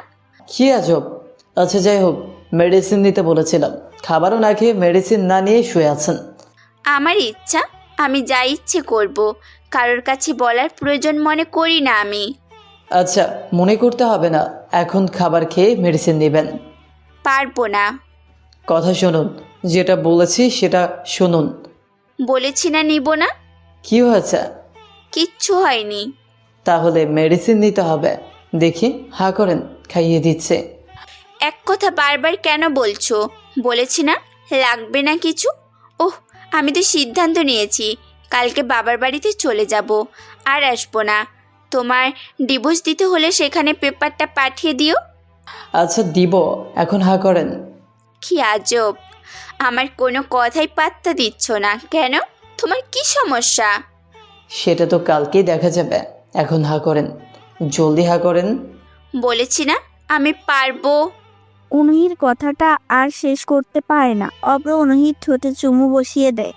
কি আজব। আচ্ছা যাই হোক, মেডিসিন নিতে বলেছিলাম, খাবারও না খেয়ে মেডিসিন না নিয়ে শুয়ে আছেন। আমার ইচ্ছা, আমি যা ইচ্ছে করব, কারোর কাছে বলার প্রয়োজন মনে করি না আমি। আচ্ছা মনে করতে হবে না, এখন খাবার খেয়ে মেডিসিন নেবেন। পারবো না। কথা শুনুন, যেটা বলেছি সেটা শুনুন। বলেছি না নিব না। কি হয়েছে? কিচ্ছু হয়নি। তাহলে মেডিসিন নিতে হবে। দেখি হা করেন, খাইয়ে দিচ্ছে। এক কথা বারবার কেন বলছো? বলেছি না লাগবে না কিছু। ওহ, আমি তো সিদ্ধান্ত নিয়েছি, কালকে বাবার বাড়িতে চলে যাব, আর আসবো না। তোমার ডিভোর্স দিতে হলে সেখানে পেপারটা পাঠিয়ে দিও। আচ্ছা দিব, এখন হা করেন। কি আজব, আমার কোনো কথাই পাত্তা দিচ্ছ না কেন? তোমার কি সমস্যা? সেটা তো কালকেই দেখা যাবে, এখন হা করেন, জলদি হা করেন। বলেছি না আমি পারবো। অনুহির কথাটা আর শেষ করতে পারে না। অব্র অনুহির ঠোঁটে চুমু বসিয়ে দেয়।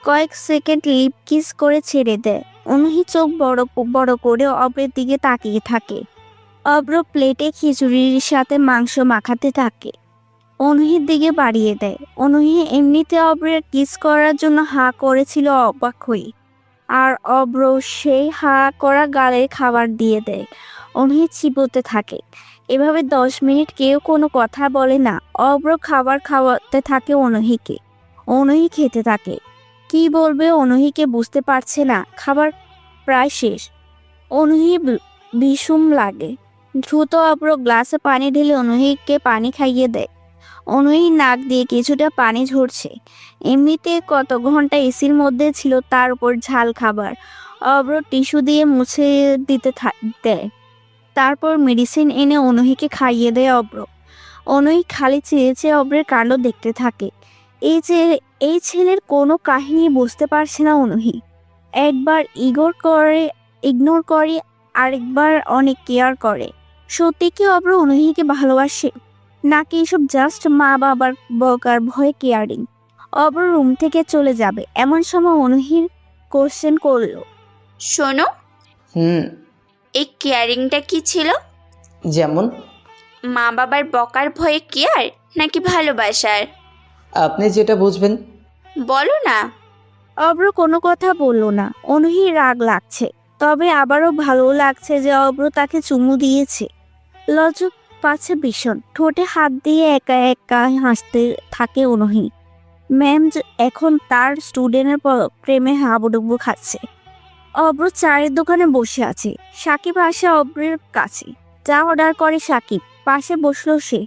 কয়েক সেকেন্ড লিপ কিস করে ছেড়ে দেয়। অনুহি চোখ বড় বড় করে অব্রের দিকে তাকিয়ে থাকে। অব্র প্লেটে খিচুড়ির সাথে মাংস মাখাতে থাকে, অনুহির দিকে বাড়িয়ে দেয়। অনুহি এমনিতে অব্রের কিস করার জন্য হা করেছিল অবাক হয়ে, আর অব্র সেই হা করা গালে খাবার দিয়ে দেয়। অনুহি চিবোতে থাকে। এভাবে 10 মিনিট কেউ কোনো কথা বলে না। অব্র খাবার খাওয়াতে থাকে অনুহিকে। অনুহি খেতে থাকে। কি বলবে অনুহিকে বুঝতে পারছে না। খাবার প্রায় শেষ। অনুহি বিষম লাগে। দ্রুত অব্র গ্লাসে পানি ঢেলে অনুহিকে পানি খাইয়ে দেয়। অনুহি নাক দিয়ে কিছুটা পানি ঝরছে। এমনিতে কত ঘন্টা এসির মধ্যে ছিল, তার উপর ঝাল খাবার। অব্র টিস্যু দিয়ে মুছে দিতে দেয়। তারপর মেডিসিন এনে অনুহিকে খাইয়ে দেয় অব্র। অনুহি খালি চেয়ে চেয়ে অব্রের কাণ্ড দেখতে থাকে। এই ছেলের কোনো কাহিনী বুঝতে পারছে না অনুহি। একবার ইগনোর করে, আরেকবার অনেক কেয়ার করে। সত্যি কি অব্র অনুহিকে ভালোবাসে, নাকি এসব জাস্ট মা বাবার বকার ভয়ে কেয়ারিং? অব্র রুম থেকে চলে যাবে এমন সময় অনুহির কোশ্চেন করলো, শোনো, এই কেয়ারিংটা কি ছিল? যেমন? মা বাবার বকার ভয়ে কেয়ার নাকি ভালোবাসার? আপনি যেটা বুঝবেন। বলো না। অব্র কোনো কথা বলল না। অনুহির রাগ লাগছে, তবে আবারও ভালো লাগছে যে অব্র তাকে চুমু দিয়েছে। লজ্জা পাচ্ছে ভীষণ। ঠোঁটে হাত দিয়ে একা একা হাসতে থাকে অনুহি। ম্যাম এখন তার স্টুডেন্টের প্রেমে হাবুডুবু খাচ্ছে। অব্র চায়ের দোকানে বসে আছে। সাকিব আসে অব্রের কাছে। চা অর্ডার করে সাকিব। পাশে বসলো সে।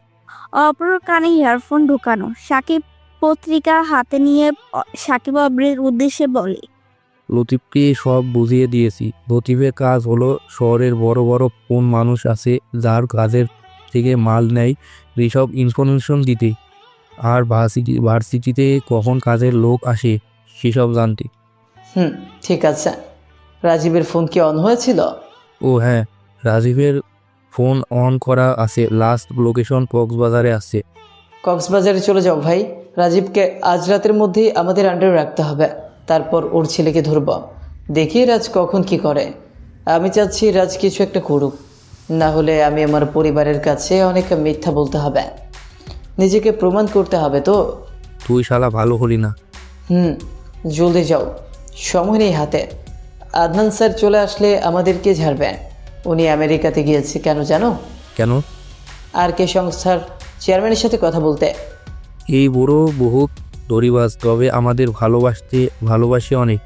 অব্রর কানে ইয়ারফোন ঢুকানো। সাকিব পত্রিকা হাতে নিয়ে সাকিব অব্রের উদ্দেশ্যে বলে, লতিফকে সব বুঝিয়ে দিয়েছি। লতিফের কাজ হলো শহরের বড় বড় কোন মানুষ আছে যার কাজের থেকে মাল নেয় এইসব ইনফরমেশন দিতে, আর ভার্সিটিতে কখন কাজের লোক আসে সেসব জানতে। ঠিক আছে। রাজীবের ফোন কি অন হয়েছিল? ও হ্যাঁ, রাজীবের ফোন অন করা আছে। লাস্ট লোকেশন কক্সবাজারে আছে। কক্সবাজারে চলে যাও ভাই। রাজীবকে আজ রাতের মধ্যেই আমাদের আন্ডারে রাখতে হবে। তারপর ওর ছেলেকে ধরব। দেখি রাজ কখন কি করে। আমি চাচ্ছি রাজ কিছু একটা করুক, না হলে আমি আমার পরিবারের কাছে অনেক মিথ্যা বলতে হবে। নিজেকে প্রমাণ করতে হবে তো। তুই শালা ভালো হলি না। জলদি যাও, সময় নেই হাতে। আদনান স্যার চলে আসলে আমাদেরকে ঝাড়বে। উনি আমেরিকাতে গিয়েছে কেন জানো? কেন? আর কে সংস্থার চেয়ারম্যানের সাথে কথা বলতে। এই বুড়ো বহুত দড়িবাজ, তবে আমাদের ভালোবাসে অনেক।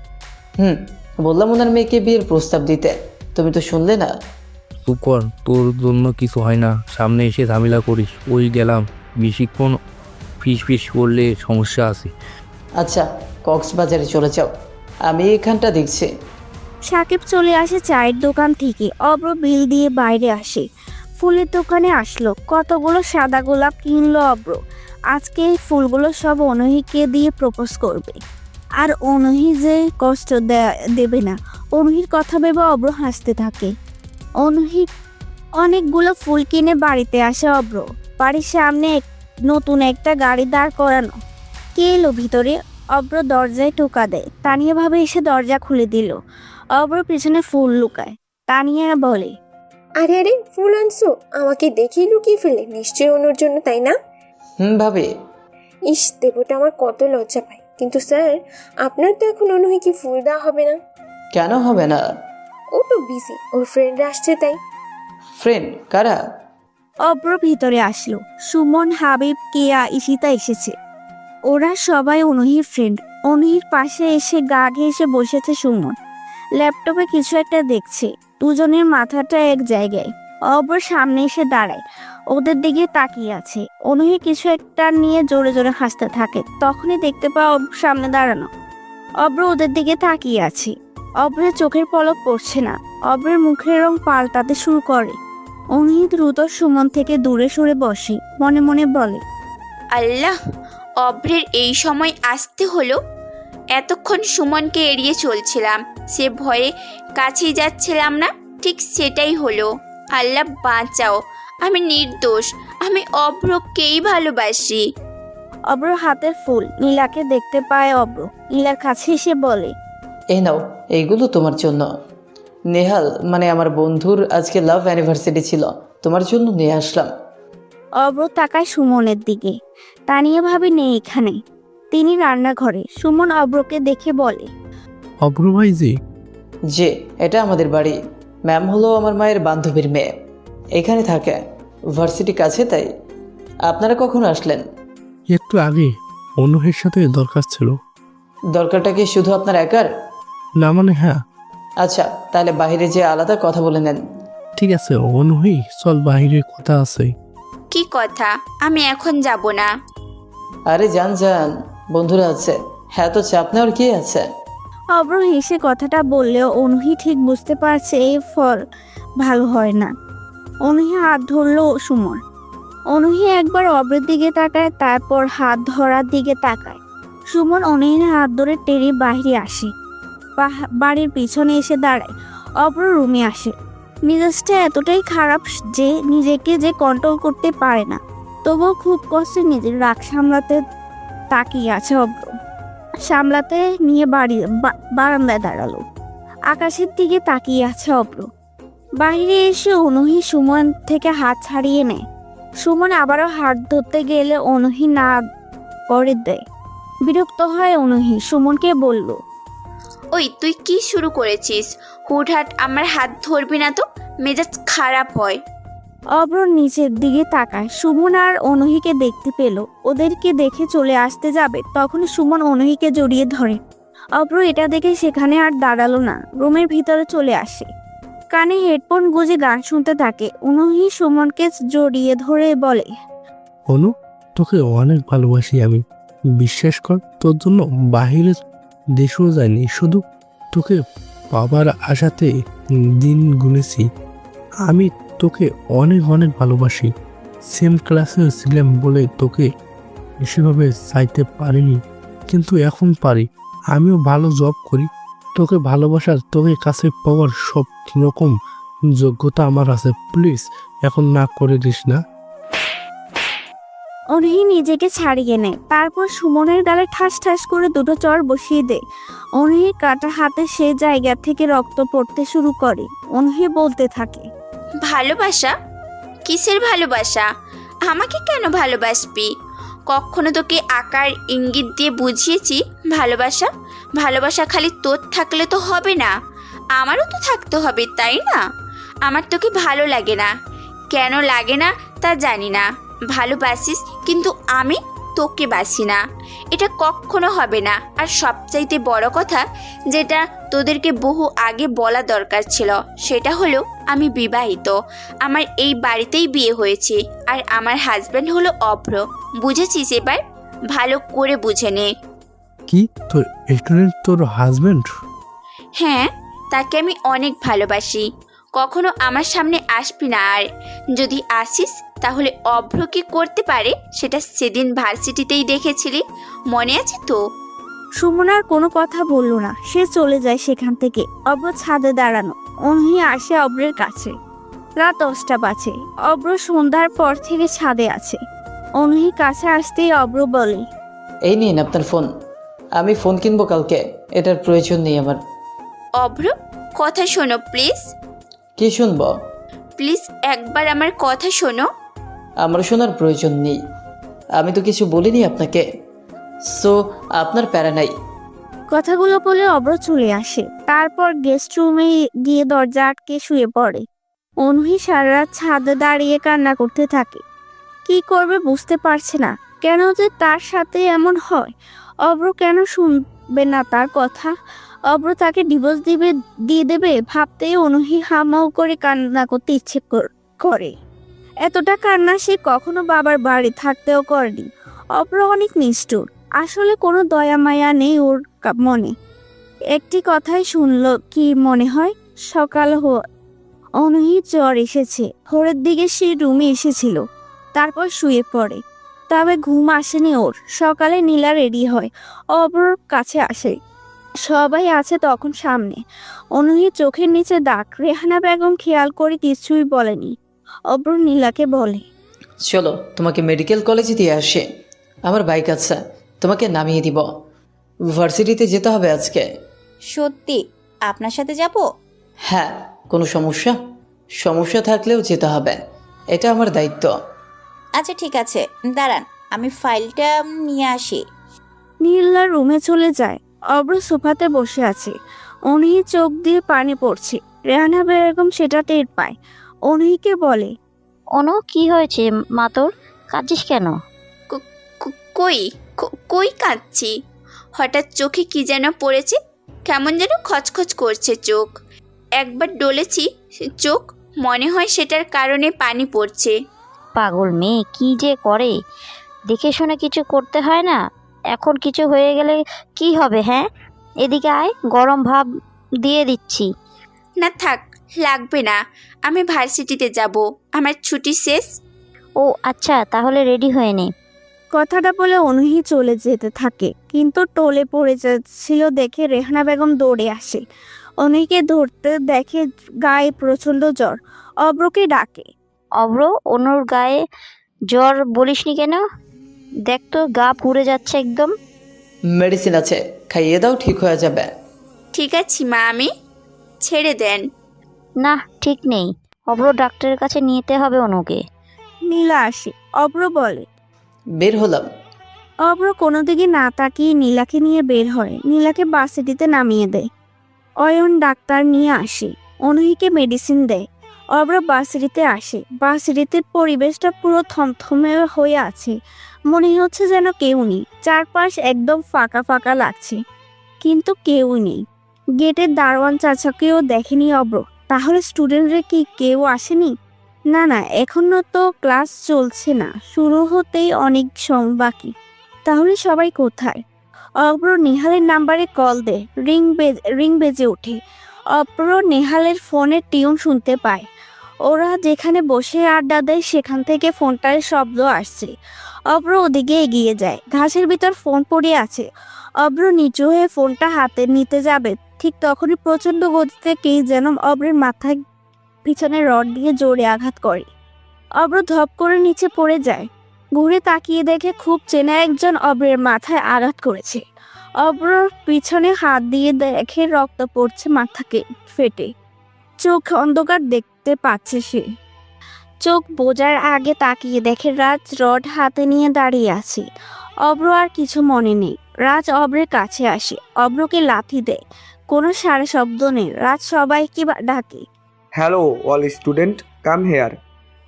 বললাম ওনার মেয়েকে বিয়ের প্রস্তাব দিতে, তুমি তো শুনলে না। চুপ কর, তোর জন্য কিছু হয় না। সামনে এসে ঝামেলা করিস। ওই গেলাম, বেশিক্ষণ ফিস করলে সমস্যা আছে। আচ্ছা, কক্সবাজারে চলে যাও, আমি এখানটা দেখছি। সাকিব চলে আসে চায়ের দোকান থেকে। অব্র বিল দিয়ে বাইরে আসে। ফুলের দোকানে আসলো, কতগুলো সাদা গোলাপ কিনলো অব্র। আজকে এই ফুলগুলো সব অনহিকে দিয়ে প্রপোজ করবে, আর অনহি যে কষ্ট দেবে না, অনহির কথা ভেবে অব্র হাসতে থাকে। অনহি অনেকগুলো ফুল কিনে বাড়িতে আসে অব্র। বাড়ির সামনে নতুন একটা গাড়ি দাঁড় করানো। কে এলো ভিতরে? অব্র দরজায় টোকা দেয়। তানিয়া ভাবে এসে দরজা খুলে দিল। অব্র পিছনে ফুল লুকায়। তানিয়া বলে, আরে আরে, ফুল আনছো? আমাকে দেখেই লুকিয়ে ফেলে, নিশ্চয়ই ওনার জন্য, তাই না? ভাবি। ইস, দেবটা আমার কত লজ্জা পায়। কিন্তু স্যার, আপনার তো এখন অনহিকে ফুল দেওয়া হবে না। কেন হবে না? ও তো বিজি, ওর ফ্রেন্ডরা আসছে তাই। ফ্রেন্ড কারা? অব্র ভিতরে আসলো। সুমন, হাবিব, কেয়া, ঈশিতা এসেছে। ওরা সবাই অনহির ফ্রেন্ড। অনহির পাশে এসে গা ঘেঁষে বসেছে সুমন। ল্যাপটপে কিছু একটা দেখছে। দুজনের মাথাটা এক জায়গায়। অব্র সামনে এসে দাঁড়ায়, ওদের দিকে তাকিয়ে আছে। অনহি কিছু একটা নিয়ে জোরে জোরে হাসতে থাকে। তখনই দেখতে পায় অব্র সামনে দাঁড়ানো। অব্র ওদের দিকে তাকিয়ে আছে। অব্রের চোখের পলক পড়ছে না। অব্রের মুখের রং পাল্টাতে শুরু করে। অনহি দ্রুত সুমন থেকে দূরে সরে বসে, মনে মনে বলে, আল্লাহ, অব্রের এই সময় আসতে হলো। এতক্ষণ সুমনকে এড়িয়ে চলছিলাম, সে ভয়ে কাছেই যাচ্ছিলাম না, ঠিক সেটাই হলো। আল্লাহ বাঁচাও, আমি নির্দোষ, আমি অব্রকেই ভালোবাসি। অব্র হাতের ফুল নীলাকে দেখতে পায়। অব্র নীলার কাছে এসে বলে, এই নাও, এইগুলো তোমার জন্য। নেহাল মানে আমার বন্ধুর আজকে লাভ অ্যানিভার্সারি ছিল, তোমার জন্য নিয়ে আসলাম। অব্র তাকায় সুমনের দিকে। তানিয়া ভাবে নেই এখানে, তিনি রান্নাঘরে। সুমন অব্রকে দেখে বলে, অব্র ভাই যে এটা আমাদের বাড়ি। ম্যাম হলো আমার মায়ের বান্ধবীর মেয়ে, এখানে থাকে, ভার্সিটি কাছে। তাই আপনারা কখন আসলেন? একটু আগে। অনহির সাথে দরকার ছিল। দরকারটা কি শুধু আপনার একার? না মানে হ্যাঁ। আচ্ছা, তাহলে বাইরে যে আলাদা কথা বলে নেন। ঠিক আছে অনহি, চল বাইরে কথা আছে। কি কথা? আমি এখন যাব না। আরে যান যান, বন্ধুরা আছে, হ্যাঁ তো চাপ নেওয়ার কি আছে? অব্র হেসে কথাটা বললেও অনহি ঠিক বুঝতে পারছে এই ফল ভালো হয় না। অনহি হাত ধরলো সুমন। অনহি একবার অব্রের দিকে তাকায়, তারপর হাত ধরার দিকে তাকায়। সুমন অনহির হাত ধরে টেনে বাইরে আসে। বাড়ির পিছনে এসে দাঁড়ায়। অব্র রুমে আসে। মেজাজটা এতটাই খারাপ যে নিজেকে যে কন্ট্রোল করতে পারে না। তবুও খুব কষ্টে নিজের রাগ সামলাতে তাকিয়ে আছে অব্র। সামলাতে নিয়ে বারান্দায় দাঁড়ালো। আকাশের দিকে তাকিয়ে আছে অব্র। বাইরে এসে অনহি সুমন থেকে হাত ছাড়িয়ে নেয়। সুমন আবারও হাত ধরতে গেলে অনহি না করে দেয়। বিরক্ত হয় অনহি, সুমনকে বলল, ওই তুই কি শুরু করেছিস? হুটহাট আমার হাত ধরবি না তো, মেজাজ খারাপ হয়। অব্র নিচের দিকে তাকায়। সুমন আর অনহিকে দেখতে পেল। ওদেরকে দেখে চলে আসতে যাবে, তখন সুমন অনহিকে জড়িয়ে ধরে। অব্র এটা দেখে সেখানে আর দাঁড়ালো না, রুমের ভিতরে চলে আসে। কানে হেডফোন গুঁজে গান শুনতে থাকে। অনুহি সুমনকে জড়িয়ে ধরে বলে, অনু, তোকে অনেক ভালোবাসি আমি। বিশ্বাস কর, তোর জন্য বাহিরের দেশেও যায়নি, শুধু তোকে পাবার আশাতে দিন গুনেছি। আমি তোকে অনেক অনেক ভালোবাসি। সেম ক্লাসে ছিলাম বলে তোকে সেভাবে চাইতে পারিনি, কিন্তু এখন পারি। আমিও ভালো জব করি, তোকে ভালোবাসার, তোকে কাছে পাওয়ার সব রকম যোগ্যতা আমার আছে। প্লিজ এখন না করে দিস না। অনুহি নিজেকে ছাড়িয়ে নেয়, তারপর সুমনের গালে ঠাস ঠাস করে দুটো চড় বসিয়ে দেয়। অনুহির কাটা হাতে সে জায়গা থেকে রক্ত পড়তে শুরু করে। অনুহি বলতে থাকে, ভালোবাসা? কিসের ভালোবাসা? আমাকে কেন ভালোবাসবি? কখনো তোকে আকার ইঙ্গিত দিয়ে বুঝিয়েছি ভালোবাসা? ভালোবাসা খালি তোর থাকলে তো হবে না, আমারও তো থাকতে হবে, তাই না? আমার তোকে ভালো লাগে না। কেন লাগে না তা জানি না। ভালোবাসিস, কিন্তু আমি তোকে বাসি না। এটা কখনো হবে না। আর সবচাইতে বড় কথা, যেটা তোদেরকে বহু আগে বলা দরকার ছিল, সেটা হলো আমি বিবাহিত। আমার এই বাড়িতেই বিয়ে হয়েছে, আর আমার হাজব্যান্ড হলো অভ্র। বুঝেছিস? এবার ভালো করে বুঝে নে। কি, তোর স্টুডেন্ট তোর হাজবেন্ড? হ্যাঁ, তাকে আমি অনেক ভালোবাসি। কখনো আমার সামনে আসবি না, আর যদি আসিস তাহলে অভ্র কি করতে পারে সেটা সেদিন ভার্সিটিতেই দেখেছিলি, মনে আছে তো? সুমন আর কোনো কথা বলল না, সে চলে যায় সেখান থেকে। অব্র ছাদে দাঁড়ানো। অনুহি আসে অব্রের কাছে। রাত 10টা বাজে। অব্র সন্ধ্যার পর থেকে ছাদে আছে। অনুহি কাছে আসতেই অব্র বলে, এই নিন আপনার ফোন। আমি ফোন কিনবো কালকে, এটার প্রয়োজন নেই আমার। অভ্র, কথা শোনো প্লিজ। কি শুনবো? প্লিজ একবার আমার কথা শোনো। আমার শোনার প্রয়োজন নেই, আমি তো কিছু বলিনি আপনাকে, সো আপনার প্যারা নাই। কথাগুলো বলে অব্র চলে আসে। তারপর গেস্ট রুমে গিয়ে দরজা আটকে শুয়ে পড়ে। অনুহি সারা রাত ছাদে দাঁড়িয়ে কান্না করতে থাকে। কি করবে বুঝতে পারছে না। কেন যে তার সাথে এমন হয়? অব্র কেন শুনবে না তার কথা? অব্র তাকে ডিভোর্স দিয়ে দেবে ভাবতেই অনুহি হামাও করে কান্না করতে ইচ্ছে করে। এতটা কান্না সে কখনো বাবার বাড়ি থাকতেও করেনি। অব্র অনেক নিষ্ঠুর। আসলে কোনো দয়া মায়া নেই ওর মনে। একটি কথাই শুনলো কি মনে হয়, সকাল অনুহির জ্বর এসেছে। ভোরের দিকে সে রুমে এসেছিল, তারপর শুয়ে পড়ে। তবে ঘুম আসেনি ওর। সকালে নীলা রেডি হয়, অব্রর কাছে আসে। সবাই আছে তখন সামনে। অনুহির চোখের নিচে দাগ। রেহানা বেগম খেয়াল করে কিছুই বলেনি। অব্র নীলাকে বলে, চলো তোমাকে মেডিকেল কলেজে দিয়ে আসে, আমার বাইক আছে, তোমাকে নামিয়ে দিব। ভার্সিটিতে যেতে হবে আজকে। সত্যি আপনার সাথে যাব? হ্যাঁ, কোনো সমস্যা? সমস্যা থাকলেও যেতে হবে, এটা আমার দায়িত্ব। আচ্ছা ঠিক আছে, দাঁড়ান আমি ফাইলটা নিয়ে আসি। নীলা রুমে চলে যায়। অব্র সোফাতে বসে আছে। অনুহি চোখ দিয়ে পানি পড়ছে। রেহানা বেগম সেটা টের পায়। অনুহিকে বলে, অনু, কি হয়েছে মা তোর? কাঁদছিস কেন? কই কাঁদছি? হঠাৎ চোখে কি যেন পড়েছে, কেমন যেন খচখচ করছে চোখ। একবার ডলেছি চোখ, মনে হয় সেটার কারণে পানি পড়ছে। পাগল মেয়ে, কি যে করে! দেখে শুনে কিছু করতে হয় না? এখন কিছু হয়ে গেলে কি হবে? হ্যাঁ, এদিকে আয়, গরম ভাব দিয়ে দিচ্ছি। না থাক, লাগবে না। আমি ভার্সিটিতে যাব, আমার ছুটি শেষ। ও আচ্ছা, তাহলে রেডি হয়ে নে। কথাটা বলে অনুহি চলে যেতে থাকে, কিন্তু টলে পড়ে যাচ্ছিল দেখে রেহানা বেগম দৌড়ে আসে। অনুহিকে ধরতে দেখে গায়ে প্রচন্ড জ্বর। অব্রকে ডাকে, অভ্র, অনুর গায়ে জ্বর বলিসনি কেন? দেখ তো, গা পুড়ে যাচ্ছে একদম। মেডিসিন আছে, খাইয়ে দাও, ঠিক হয়ে যাবে। ঠিক আছে মা, আমি ছেড়ে দেন। না, ঠিক নেই। অভ্র, ডাক্তারের কাছে নিতে হবে অনুকে। নীলা আসে। অব্র বলে, বের হলাম। অব্র কোনো দিকে না তাকিয়ে নীলাকে নিয়ে বের হয়। নীলাকে বাসিটিতে নামিয়ে দেয়। অয়ন ডাক্তার নিয়ে আসে, অনুহিকে মেডিসিন দেয়। অব্র বাসিটিতে আসে। বাসিটির পরিবেশটা পুরো থমথমে হয়ে আছে। মনে হচ্ছে যেন কেউ নেই। চারপাশ একদম ফাঁকা ফাঁকা লাগছে, কিন্তু কেউ নেই। গেটের দারোয়ান চাচাকেও দেখেনি অব্র। তাহলে স্টুডেন্টরা কি কেউ আসেনি? না না, এখনো তো ক্লাস চলছে না, শুরু হতেই অনেক বাকি। তাহলে সবাই কোথায়? অব্র নেহালের নাম্বারে কল দে। রিং বেজে ওঠে। অব্র নেহালের ফোনের টিউন শুনতে পায়। ওরা যেখানে বসে আড্ডা দেয় সেখান থেকে ফোনটার শব্দ আসছে। অব্র ওদিকে এগিয়ে যায়। ঘাসের ভিতর ফোন পড়ে আছে। অব্র নিচু হয়ে ফোনটা হাতে নিতে যাবে, ঠিক তখনই প্রচণ্ড গতিতে কে যেন অব্রের মাথায় পিছনে রড দিয়ে জোরে আঘাত করে। অব্র ধপ করে নিচে পড়ে যায়। ঘুরে তাকিয়ে দেখে খুব চেনা একজন অব্রের মাথায় আঘাত করেছে। অব্রর পিছনে হাত দিয়ে দেখে রক্ত পড়ছে মাথাকে ফেটে। চোখ অন্ধকার দেখতে পাচ্ছে সে। চোখ বোঝার আগে তাকিয়ে দেখে রাজ রড হাতে নিয়ে দাঁড়িয়ে আছে। অব্র আর কিছু মনে নেই। রাজ অব্রের কাছে আসে, অব্রকে লাথি দেয়। কোনো সারা শব্দ নেই। রাজ সবাইকে ডাকে। Hello all student, come here.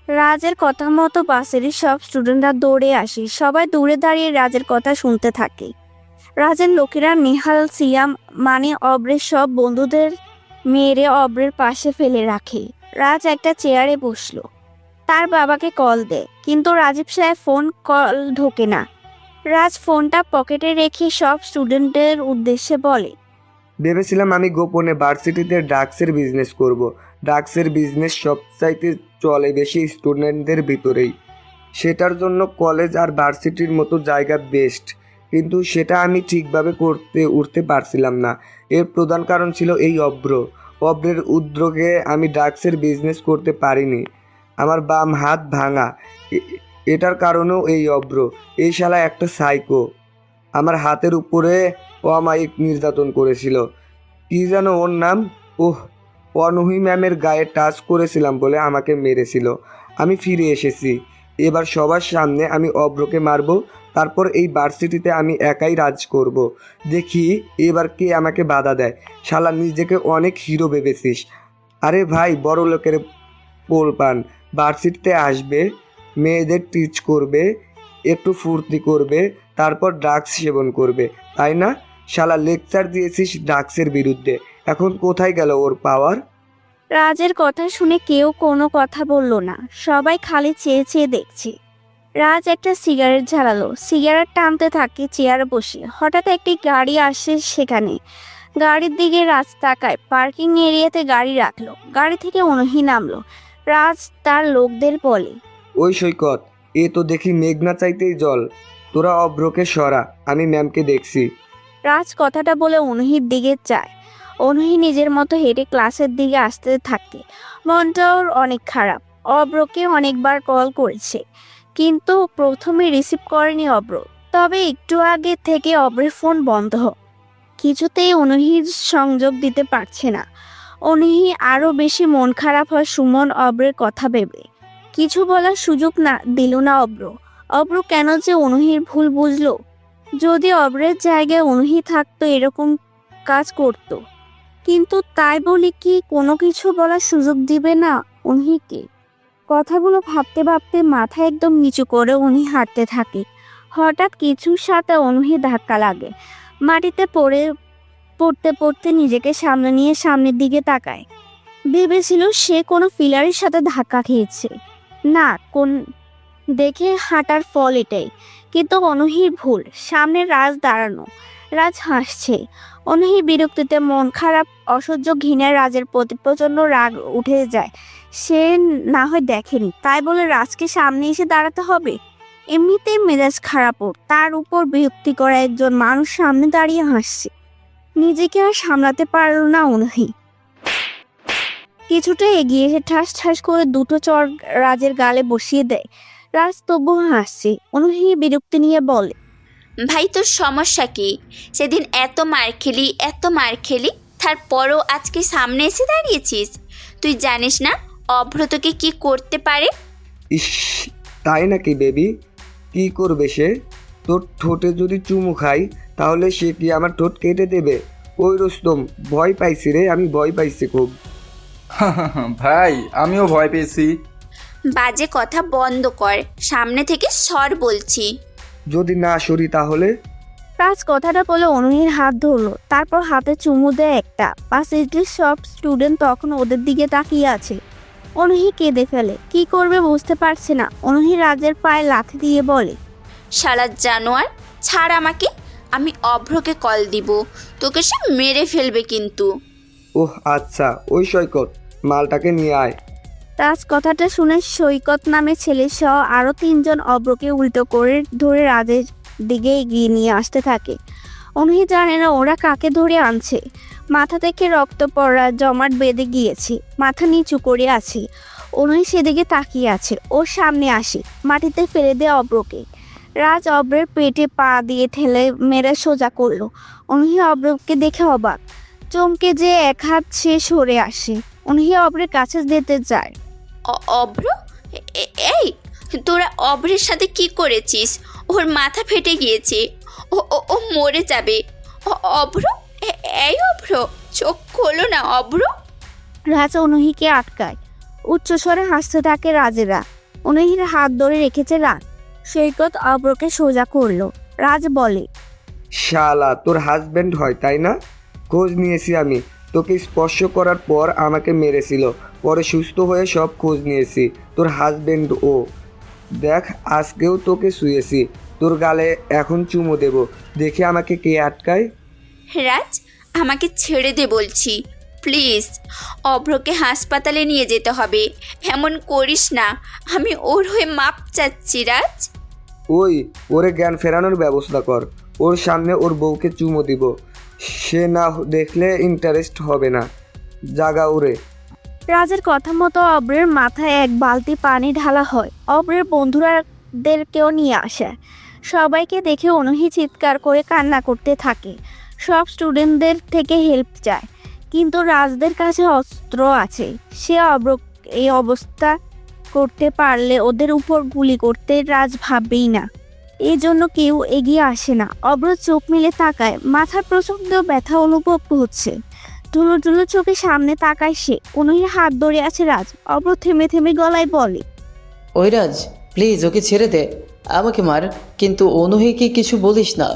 রাজের কথা মতো বাসেরই সব স্টুডেন্টরা দৌড়ে আসে। সবাই দূরে দাঁড়িয়ে রাজের কথা শুনতে থাকে। রাজের লোকেরা নেহাল, সিয়াম মানে অব্রের সব বন্ধুদের মেরে অব্রের পাশে ফেলে রাখে। রাজ একটা চেয়ারে বসলো। তার বাবাকে কল দেয়, কিন্তু রাজীব সাহেব ফোন কল ঢোকে না। রাজ ফোনটা পকেটে রেখে সব স্টুডেন্টদের উদ্দেশ্যে বলে, ভেবেছিলাম আমি গোপনে ভার্সিটিতে ড্রাগসের বিজনেস করব। ড্রাগসের বিজনেস সবচাইতে চলে বেশি স্টুডেন্টদের ভিতরেই। সেটার জন্য কলেজ আর ভার্সিটির মতো জায়গা বেস্ট, কিন্তু সেটা আমি ঠিকভাবে উঠতে পারছিলাম না। এর প্রধান কারণ ছিল এই অব্রের উদ্যোগে আমি ড্রাগসের বিজনেস করতে পারিনি। আমার বাম হাত ভাঙা, এটার কারণেও এই অব্র। এই শালা একটা সাইকো। আমার হাতের উপরে অমায়িক নির্যাতন করেছিল। কি যেন ওর নাম? অনহি ম্যামের গায়ে টাচ করেছিলাম বলে আমাকে মেরেছিল। আমি ফিরে এসেছি। এবার সবার সামনে আমি অব্রকে মারবো, তারপর এই ভার্সিটিতে আমি একাই রাজ করব। দেখি এবার কে আমাকে বাধা দেয়। শালা নিজেকে অনেক হিরো ভেবেছিস? আরে ভাই, বড় লোকের পোলপান ভার্সিটিতে আসবে, মেয়েদের টিচ করবে, একটু ফুর্তি করবে, তারপর ড্রাগস সেবন করবে, তাই না? শালা লেকচার দিয়েছিস ড্রাগসের বিরুদ্ধে, এখন কোথায় গেল ওর পাওয়ার? রাজের কথা শুনে কেউ কোনো কথা বলল না। সবাই খালি চেয়ে চেয়ে দেখছে। রাজ একটা সিগারেট জ্বালালো। সিগারেট টানতে থাকে চেয়ারে বসে। হঠাৎ একটি গাড়ি আসে সেখানে। গাড়ির দিকে রাজ তাকায়। পার্কিং এরিয়াতে গাড়ি রাখলো। গাড়ি থেকে অনহি নামলো। রাজ তার লোকদের বলে, ওই সৈকত, এ তো দেখি মেঘনা চাইতেই জল। তোরা অব্রকে সরা, আমি ম্যামকে দেখছি। রাজ কথাটা বলে অনহির দিকে যায়। অনহি নিজের মতো হেঁটে ক্লাসের দিকে আসতে থাকে। মনটা ওর অনেক খারাপ। অব্রকে অনেকবার কল করেছে, কিন্তু প্রথমে রিসিভ করেনি অব্র। তবে একটু আগে থেকে অব্রের ফোন বন্ধ। কিছুতেই অনহির সংযোগ দিতে পারছে না। অনহি আরও বেশি মন খারাপ হয় সুমন অব্রের কথা ভেবে। কিছু বলার সুযোগ না দিল না অব্র। অব্র কেন যে অনহির ভুল বুঝলো? যদি অব্রের জায়গায় অনহি থাকতো এরকম কাজ করত, কিন্তু তাই বলে কি কোনো কিছু বলার সুযোগ দিবে না অনহিকে? কথাগুলো ভাবতে ভাবতে মাথা একদম নিচু করে উনি হাঁটতে থাকে। হঠাৎ কিছুর সাথে অনহি ধাক্কা লাগে। মাটিতে পড়তে পড়তে নিজেকে সামনে নিয়ে সামনের দিকে তাকায়। ভেবেছিল সে কোনো ফিলারের সাথে ধাক্কা খেয়েছে। না, দেখে হাঁটার ফল এটাই। কিন্তু অনহির ভুল। সামনে রাজ দাঁড়ানো। রাজ হাসছে। অনহি বিরক্তিতে মন খারাপ, অসহ্য ঘৃণায় রাজের প্রতি প্রচণ্ড রাগ উঠে যায়। সে না হয় দেখেনি, তাই বলে রাজকে সামনে এসে দাঁড়াতে হবে? এমনিতেই মেজাজ খারাপ ওর, তার উপর বিরক্তি করা একজন মানুষ সামনে দাঁড়িয়ে হাসছে। নিজেকে আর সামলাতে পারল না অনহি। কিছুটা এগিয়ে এসে ঠাস ঠাস করে দুটো চর রাজের গালে বসিয়ে দেয়। রাজ তবুও হাসছে। অনহি বিরক্তি নিয়ে বলে, ভাই তোর সমস্যা কি? সেদিন এত মার খেলি, তারপরও আজকে সামনে এসে দাঁড়িয়েছিস। তুই জানিস না অভ্র তোকে কি করতে পারে? ইস, তাই নাকি বেবি? কি করবে সে? তোর ঠোঁটে যদি চুমু খাই তাহলে সে কি আমার ঠোঁট কেটে দেবে? ওই রুস্তম, ভয় পাইছি রে, আমি ভয় পাইছি খুব। ভাই আমিও ভয় পেয়েছি। বাজে কথা বন্ধ কর, সামনে থেকে সর বলছি। যদি না সরি তাহলে? রাজ কথাটা বলে অনুহির হাত ধরলো, তারপর হাতে চুমু দেয় একটা। ভার্সিটির সব স্টুডেন্ট তখন ওদের দিকে তাকিয়ে আছে। অনুহি কেঁদে ফেলে, কি করবে বুঝতে পারছে না। অনুহি রাজের পায়ে লাথি দিয়ে বলে, শালা জানোয়ার, ছাড় আমাকে। আমি অভ্রকে কল দিব, তোকে সে মেরে ফেলবে কিন্তু। ওহ আচ্ছা, ওই সৈকত, মালটাকে নিয়ে আয়। রাজ কথাটা শুনে সৈকত নামে ছেলে সহ আরো 3জন অভ্রকে উল্টো করে ধরে রাজের দিকে এগিয়ে নিয়ে আসতে থাকে। অনুহি জানে না ওরা কাকে ধরে আনছে। মাথা থেকে রক্ত পড়া জমাট বেঁধে গিয়েছে, মাথা নিচু করে আছে। অনুহি সেদিকে তাকিয়ে আছে। ওর সামনে আসে, মাটিতে ফেলে দেয় অভ্রকে। রাজ অভ্রের পেটে পা দিয়ে ঠেলে মেরে সোজা করলো। অনুহি অভ্রকে দেখে অবাক, চমকে যে এক হাত সে সরে আসে। অনুহি অভ্রের কাছে যেতে যায়। অভ্র, এই তোরা অভ্রের সাথে কি করেছিস? ওর মাথা ফেটে গিয়েছে, ও ও ও মরে যাবে। অভ্র, এই অভ্র, চোখ খোলো না অভ্র। রাজ অনুহিকে আটকায়। উচ্চস্বরে হাসতে থাকে রাজেরা। অনুহির হাত ধরে রেখেছে রাজ। সৈকত অভ্রকে সোজা করলো। রাজ বলে, শালা তোর হাজবেন্ড হয় তাই না? খোঁজ নিয়েছি আমি। তোকে স্পর্শ করার পর আমাকে মেরেছিল, পরে সুস্থ হয়ে সব খোঁজ নিয়েছি। তোর হাজবেন্ড ও। দেখ, আজকেও তোকে শুয়েছি, তোর গালে এখন চুমো দেব, দেখে আমাকে কে আটকায়। রাজ, আমাকে ছেড়ে দে বলছি, প্লিজ। অভ্রকে হাসপাতালে নিয়ে যেতে হবে, এমন করিস না। আমি ওর হয়ে মাপ চাচ্ছি রাজ। ওই, ওরে জ্ঞান ফেরানোর ব্যবস্থা কর। ওর সামনে ওর বউকে চুমো দিব, সে না দেখলে ইন্টারেস্ট হবে না। জাগা ওরে। রাজের কথা মতো অভ্রের মাথায় এক বালতি পানি ঢালা হয়। অভ্রের বন্ধুরাদেরকেও নিয়ে আসে। সবাইকে দেখে অনুহি চিৎকার করে কান্না করতে থাকে। সব স্টুডেন্টদের থেকে হেল্প চায়, কিন্তু রাজদের কাছে অস্ত্র আছে। সে অভ্র এই অবস্থা করতে পারলে ওদের উপর গুলি করতে রাজ ভাববেই না। এই জন্য কেউ এগিয়ে আসে না। অভ্র চোখ মেলে তাকায়, মাথার প্রচন্ড ব্যথা অনুভব হচ্ছে। ধুলো ধুলো চোখে সামনে তাকায় সে। অনুহির হাত ধরে আছে রাজ। অভ্র থেমে থেমে গলায় বলে, ওই রাজ, প্লিজ ওকে ছেড়ে দে, আমাকে মার, কিন্তু অনুহিকে কিছু বলিস না।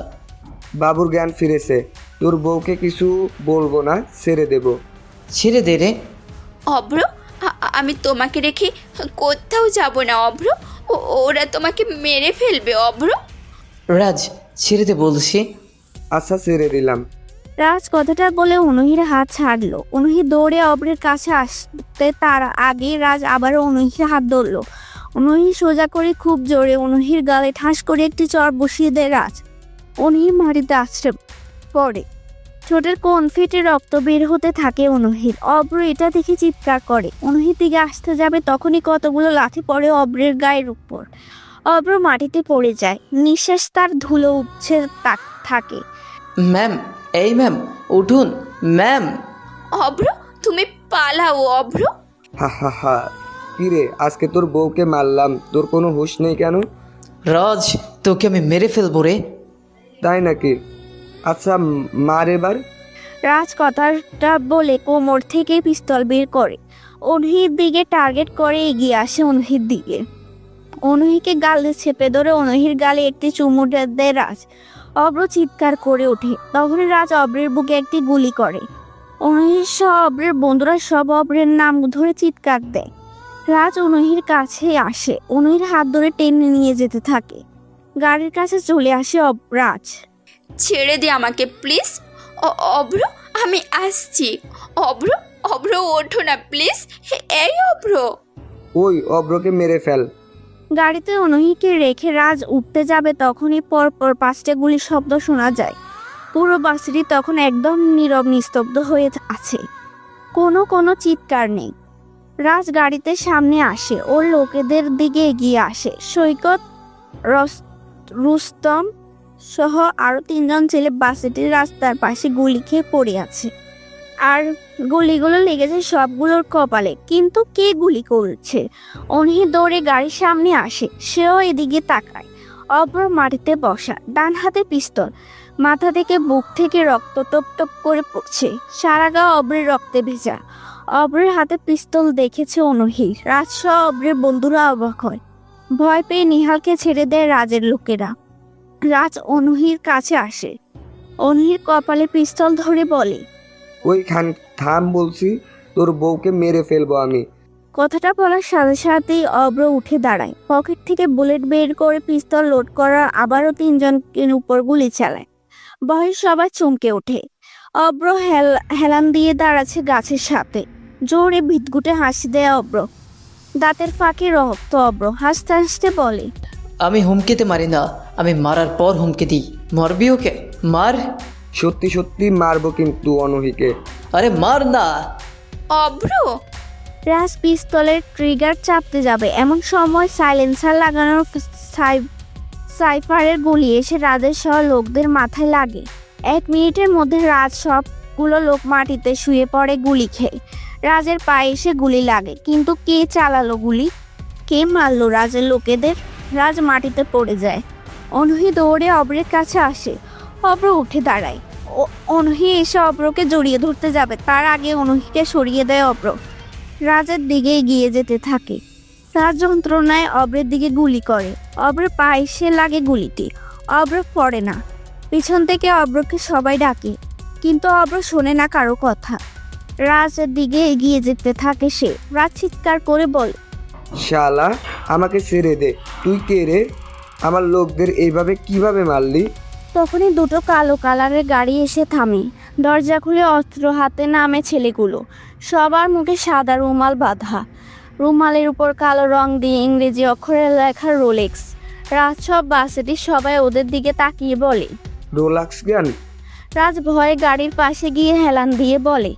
বাবুর জ্ঞান ফিরেছে, তোর বউকে কিছু বলবো না, ছেড়ে দেব। ছেড়ে দে রে। অভ্র, আমি তোমাকে রেখে কোথাও যাব না অভ্র। ওরা তোমাকে মেরে ফেলবে অভ্র। রাজ, ছেড়ে দে বলছি। আচ্ছা, ছেড়ে দিলাম। রাজ কথাটা বলে অনুহির হাত ছাড়লো। অনুহি দৌড়ে অভ্রের কাছে আসতে তার আগে রাজ আবারও অনুহির হাত ধরলো। অনুহি সোজা করে খুব জোরে অনুহির গালে ঠাস করে একটি চর বসিয়ে দেয় রাজ। অনুহি মাটিতে আছড়ে পড়ে। ঠোঁটের কোণ ফেটে রক্ত বের হতে থাকে অনুহির। অভ্র এটা দেখে চিৎকার করে। অনুহির দিকে আসতে যাবে, তখনই কতগুলো লাথি পড়ে অভ্রের গায়ের উপর। অভ্র মাটিতে পড়ে যায়, নিঃশ্বাস তার ধুলো উঠছে থাকে। ম্যাম, এই ম্যাম, উঠুন ম্যাম। অভ্র, তুমি পালাও অভ্র। হা হা হা। কিরে, আজকে তোর বউকে মারলাম, তোর কোনো হুঁশ নেই কেন? রাজ, তোকে আমি মেরে ফেলবো রে। তাই নাকি? আচ্ছা, মার এবার। রাজ কথাটা বলে কোমর থেকে পিস্তল বের করে। অনুহির দিকে টার্গেট করে এগিয়ে আসে অনুহির দিকে। অনুহিকে গালে চেপে ধরে অনুহির গালে একটি চুমু দেয় রাজ। অভ্র চিৎকার করে ওঠে। তখন রাজ অভ্রের বুকে একটি গুলি করে। অনুহির সহ অভ্রের বন্ধুরা সব অভ্রের নাম ধরে চিৎকার দেয়। রাজ অনুহির কাছে আসে, অনুহির হাত ধরে টেনে নিয়ে যেতে থাকে। গাড়ির কাছে চলে আসে রাজ। ছেড়ে দে আমাকে প্লিজ অভ্র, আমি আসছি। অভ্র, অভ্র ওঠো না প্লিজ, এই অভ্র। ওই, অভ্রকে মেরে ফেল। গাড়িতে অনুহিকে রেখে রাজ উঠতে যাবে, তখনই পরপর 5টা গুলির শব্দ শোনা যায়। পুরো বাসটি তখন একদম নীরব নিস্তব্ধ হয়ে আছে, কোনো চিৎকার নেই। রাজ গাড়িতে সামনে আসে, ওর লোকেদের দিকে এগিয়ে আসে। সৈকত, রুস্তম সহ আরো 3জন ছেলে বাসটির রাস্তার পাশে গুলি খেয়ে পড়ে আছে। আর গুলিগুলো লেগেছে সবগুলোর কপালে। কিন্তু কে গুলি করছে? অনুহি দৌড়ে গাড়ির সামনে আসে, সেও এদিকে তাকায়। অভ্র মাটিতে বসা, ডান হাতে পিস্তল, মাথা থেকে বুক থেকে রক্ত টপ টপ করে পড়ছে। সারা গা অভ্রের রক্তে ভেজা। অভ্রের হাতে পিস্তল দেখেছে অনুহি। রাজ সহ অভ্রের বন্ধুরা অবাক হয়। ভয় পেয়ে নিহালকে ছেড়ে দেয় রাজের লোকেরা। রাজ অনুহির কাছে আসে। অনুহির কপালে পিস্তল ধরে বলে, ওই খান থাম বলছি, তোর বউকে মেরে ফেলবো আমি। কথাটা বলার সাথে সাথেই অব্র উঠে দাঁড়ায়। পকেট থেকে বুলেট বের করে পিস্তল লোড করা আবারও 3 জনের উপর গুলি চালায়। ভয়ে সবাই চমকে ওঠে। অব্র হেলান দিয়ে দাঁড়াচ্ছে গাছের সাথে। জোরে ভিতগুটে হাসি দেয় অব্র। দাঁতের ফাঁকে রক্ত। অব্র হাসতে হাসতে বলে, আমি হুমকিতে মারি না, আমি মারার পর হুমকি দিই। মরবি ওকে, মার। সত্যি সত্যি মারবো কিন্তু অনুহিকে। আরে মার না। অব্র, রাজ পিস্তলের ট্রিগার চাপতে যাবে এমন সময় সাইলেন্সার লাগানোর সাইফারের গুলি এসে রাজের সহ লোকদের মাথায় লাগে। 1 মিনিটের মধ্যে রাজ সবগুলো লোক মাটিতে শুয়ে পড়ে গুলি খেয়ে। রাজের পায়ে এসে গুলি লাগে, কিন্তু কে চালালো গুলি, কে মারলো রাজের লোকেদের? রাজ মাটিতে পড়ে যায়। অনুহি দৌড়ে অব্রের কাছে আসে। অব্র উঠে দাঁড়ায়। অনুহি এসে অব্রকে জড়িয়ে ধরতে যাবে, তার আগে অনুহিকে সরিয়ে দেয় অব্র। রাজের দিকে এগিয়ে যেতে থাকে। তার যন্ত্রণায় অব্রের দিকে গুলি করে। অব্রের পায়ে এসে লাগে গুলিটি। অব্র পড়ে না। পিছন থেকে অব্রকে সবাই ডাকে, কিন্তু অব্র শোনে না কারো কথা। রাজের দিকে এগিয়ে যেতে থাকে সে। রাজ চিৎকার করে বলে, শালা, আমাকে ছেড়ে দে। তুই কে রে? আমার লোকদের এইভাবে কিভাবে মারলি? তখনই 2টো কালো কালারের গাড়ি এসে থামে। দরজা খুলে অস্ত্র হাতে নামে ছেলেগুলো। সবার মুখে সাদা রুমাল বাঁধা। রুমালের উপর কালো রং দিয়ে ইংরেজি অক্ষরে লেখা রোলেক্স। রাজ সব বাসেটি সবাই ওদের দিকে তাকিয়ে বলে, রোলাক্স জ্ঞান। রাজ ভয়ে গাড়ির পাশে গিয়ে হেলান দিয়ে বলে,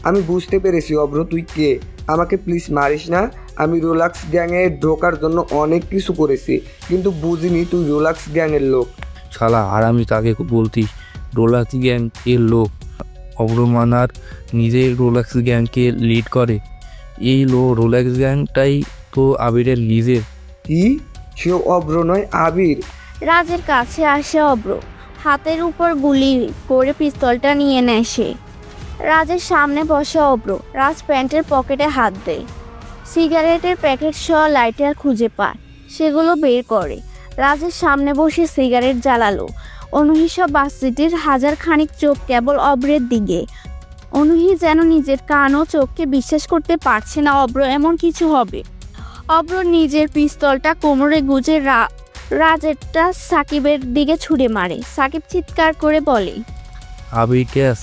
আমি বুঝতে পেরেছি অব্র, তুই কে। আমাকে প্লিজ মারিস না। আমি রোলাক্স গ্যাংয়ে ঢোকার জন্য অনেক কিছু করেছি, কিন্তু বুঝিনি তুই রোলাক্স গ্যাংয়ের লোক। শালা, আর আমি তাকে বলতি রোলাক্স গ্যাং এর লোক। অব্রমানার নিজের রোলাক্স গ্যাংকে লিড করে। এই রোলাক্স গ্যাংটাই তো আবিরের নিজের। কি? সে অব্র নয়, আবির? রাজের কাছে আসে অব্র। হাতের উপর গুলি করে পিস্তলটা নিয়ে নেয় সে। রাজের সামনে বসে অব্র। রাজ প্যান্টের পকেটে হাত দেয়। সিগারেটের প্যাকেট সহ লাইটার খুঁজে পায়, সেগুলো বের করে। রাজের সামনে বসে সিগারেট জ্বালালো। অনুহি সব বাসটির 1000 খানিক চোখ কেবল অব্রের দিকে। অনুহি যেন নিজের কান ও চোখকে বিশ্বাস করতে পারছে না অব্র এমন কিছু হবে। অব্র নিজের পিস্তলটা কোমরে গুজে রাজেরটা সাকিবের দিকে ছুঁড়ে মারে। সাকিব চিৎকার করে বলে, আবির ক্যাশ।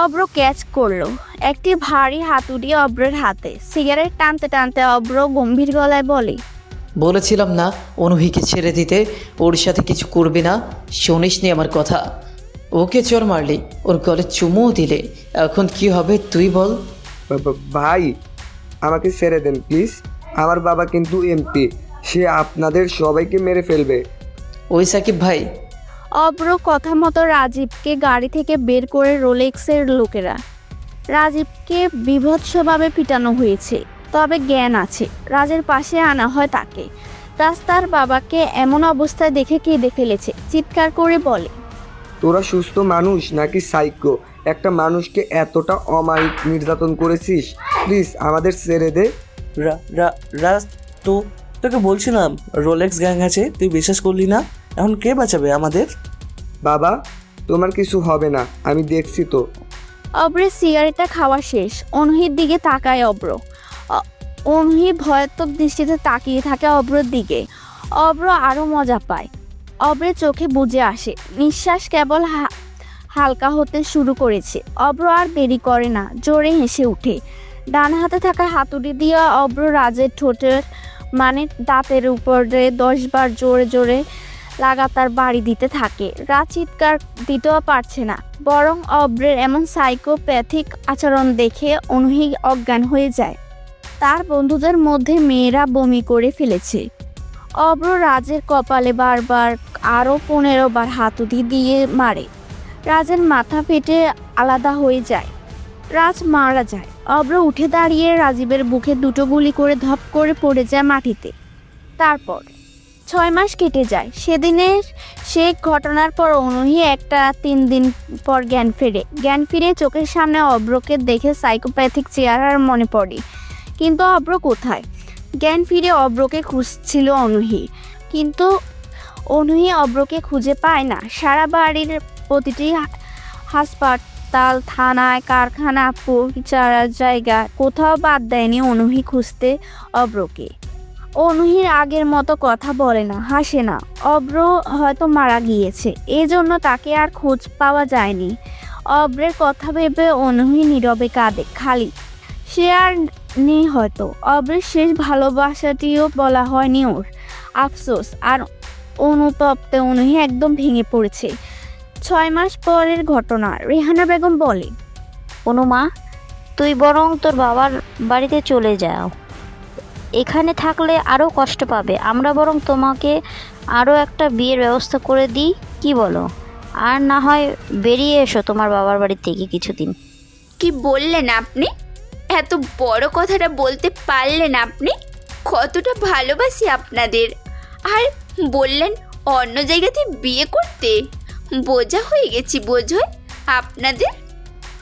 অব্র ক্যাচ করলো। একটি ভারী হাতুড়ি অব্রের হাতে। সিগারেট টানতে টানতে অব্র গম্ভীর গলায় বলে, বলেছিলাম না অনুহিকে ছেড়ে দিতে, ওর সাথে কিছু করবি না। শুনিসনি আমার কথা? ওকে চোর মারলি, ওর গলে চুমুও দিলে, এখন কি হবে তুই বল? ভাই, আমাকে ছেড়ে দেন প্লিজ। আমার বাবা কিন্তু এমপি, সে আপনাদের সবাইকে মেরে ফেলবে। ওই সাকিব ভাই। অব্র কথা মতো রাজীবকে গাড়ি থেকে বের করে রোলেক্সের লোকেরা। রাজীবকে বীভৎসভাবে পিটানো হয়েছে, তবে জ্ঞান আছে। রাজের পাশে আনা হয় তাকে। রাস্তার বাবাকে এমন অবস্থায় দেখে কেঁদে ফেলেছে। চিৎকার করে বলে, তোরা সুস্থ মানুষ নাকি সাইকো? একটা মানুষকে এতটা অমায়িক নির্যাতন করেছিস? প্লিজ আমাদের ছেড়ে দে। রাজ, তোকে বলছিলাম রোলেক্স গ্যাং আছে, তুই বিশ্বাস করলি না। এখন কে বাঁচাবে আমাদের? বাবা, তোমার কিছু হবে না, আমি দেখছি তো। অব্রের সিগারেটটা খাওয়া শেষ। অনুহির দিকে তাকায় অব্র। অনুহি ভয়াত্মক দৃষ্টিতে তাকিয়ে থাকে অব্রের দিকে। অব্র আরও মজা পায়। অব্রের চোখে বুঝে আসে নিঃশ্বাস কেবল হালকা হতে শুরু করেছে। অব্র আর দেরি করে না, জোরে হেসে উঠে। ডান হাতে থাকা হাতুড়ি দিয়ে অব্র রাজের ঠোঁটের মানে দাঁতের উপরে 10 বার জোরে জোরে লাগাতার বাড়ি দিতে থাকে। রাজ চিৎকার দিতেও পারছে না, বরং অব্রের এমন সাইকোপ্যাথিক আচরণ দেখে অনুহি অজ্ঞান হয়ে যায়। তার বন্ধুদের মধ্যে মেয়েরা বমি করে ফেলেছে। অব্র রাজের কপালে বারবার আরও 15 বার হাতুড়ি দিয়ে মারে। রাজের মাথা ফেটে আলাদা হয়ে যায়। রাজ মারা যায়। অব্র উঠে দাঁড়িয়ে রাজীবের বুকে 2টো গুলি করে ধপ করে পড়ে যায় মাটিতে। তারপর 6 মাস কেটে যায়। সেদিনের সে ঘটনার পর অনুহি 3 দিন পর জ্ঞান ফিরে চোখের সামনে অব্রকে দেখে সাইকোপ্যাথিক চেহারার মনে পড়ে। কিন্তু অব্র কোথায়? জ্ঞান ফিরে অব্রকে খুঁজছিল অনুহি, কিন্তু অনুহি অব্রকে খুঁজে পায় না। সারা বাড়ির প্রতিটি হাসপাতাল, থানায়, কারখানা, পরিচারার জায়গা কোথাও বাদ দেয়নি অনুহি খুঁজতে অব্রকে। অনুহির আগের মতো কথা বলে না, হাসে না। অব্র হয়তো মারা গিয়েছে, এজন্য তাকে আর খোঁজ পাওয়া যায়নি। অব্রের কথা ভেবে অনুহি নীরবে কাঁদে। খালি সে আর নেই হয়তো। অব্রের শেষ ভালোবাসাটিও বলা হয়নি ওর। আফসোস আর অনুতপ্তে অনুহি একদম ভেঙে পড়েছে। 6 মাস পরের ঘটনা। রেহানা বেগম বলে, অনুমা, তুই বরং তোর বাবার বাড়িতে চলে যাও। এখানে থাকলে আরও কষ্ট পাবে। আমরা বরং তোমাকে আরও একটা বিয়ের ব্যবস্থা করে দিই, কি বলো? আর না হয় বেরিয়ে এসো তোমার বাবার বাড়ি থেকে কিছুদিন। কি বললেন আপনি? এত বড় কথাটা বলতে পারলেন আপনি? কতটা ভালোবাসি আপনাদের। আর বললেন অন্য জায়গাতে বিয়ে করতে। বোঝা হয়ে গেছি বোঝয় আপনাদের।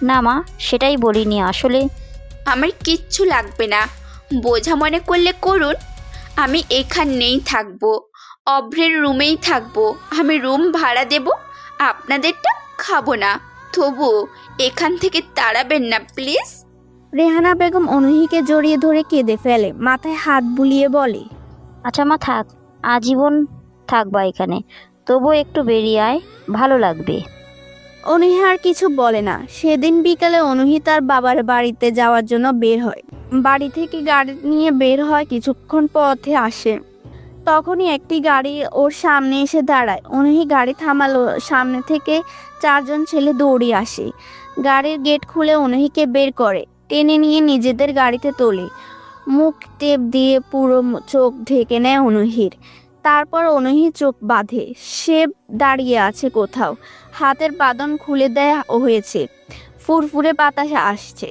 না মা, সেটাই বলিনি আসলে। আমার কিচ্ছু লাগবে না, বোঝা মনে করলে করুন। আমি এখানেই থাকবো, অভ্রের রুমেই থাকবো। আমি রুম ভাড়া দেব, আপনাদেরটা খাবো না। তবু এখান থেকে তাড়াবেন না প্লিজ। রেহানা বেগম অনুহিকে জড়িয়ে ধরে কেঁদে ফেলে, মাথায় হাত বুলিয়ে বলে, আচ্ছা মা, থাক, আজীবন থাকবা এখানে। তবু একটু বেরিয়ে আয়, ভালো লাগবে। অনুহি আর কিছু বলে না। সেদিন বিকালে অনুহি তার বাবার বাড়িতে যাওয়ার জন্য বের হয়। বাড়ি থেকে গাড়ি নিয়ে বের হয়, কিছুক্ষণ পথে আসে। তখনই একটি গাড়ি ওর সামনে এসে দাঁড়ায়। অনুহি গাড়ি থামালো। সামনে থেকে 4 জন ছেলে দৌড়ে আসে। গাড়ির গেট খুলে অনুহিকে বের করে, টেনে নিয়ে নিজেদের গাড়িতে তোলে। মুখ টেপ দিয়ে পুরো চোখ ঢেকে নেয় অনুহির। তারপর অনুহি চোখ বাঁধে। সে দাঁড়িয়ে আছে কোথাও, হাতের বাঁধন খুলে দেয়া হয়েছে। ফুরফুরে বাতাস আসছে,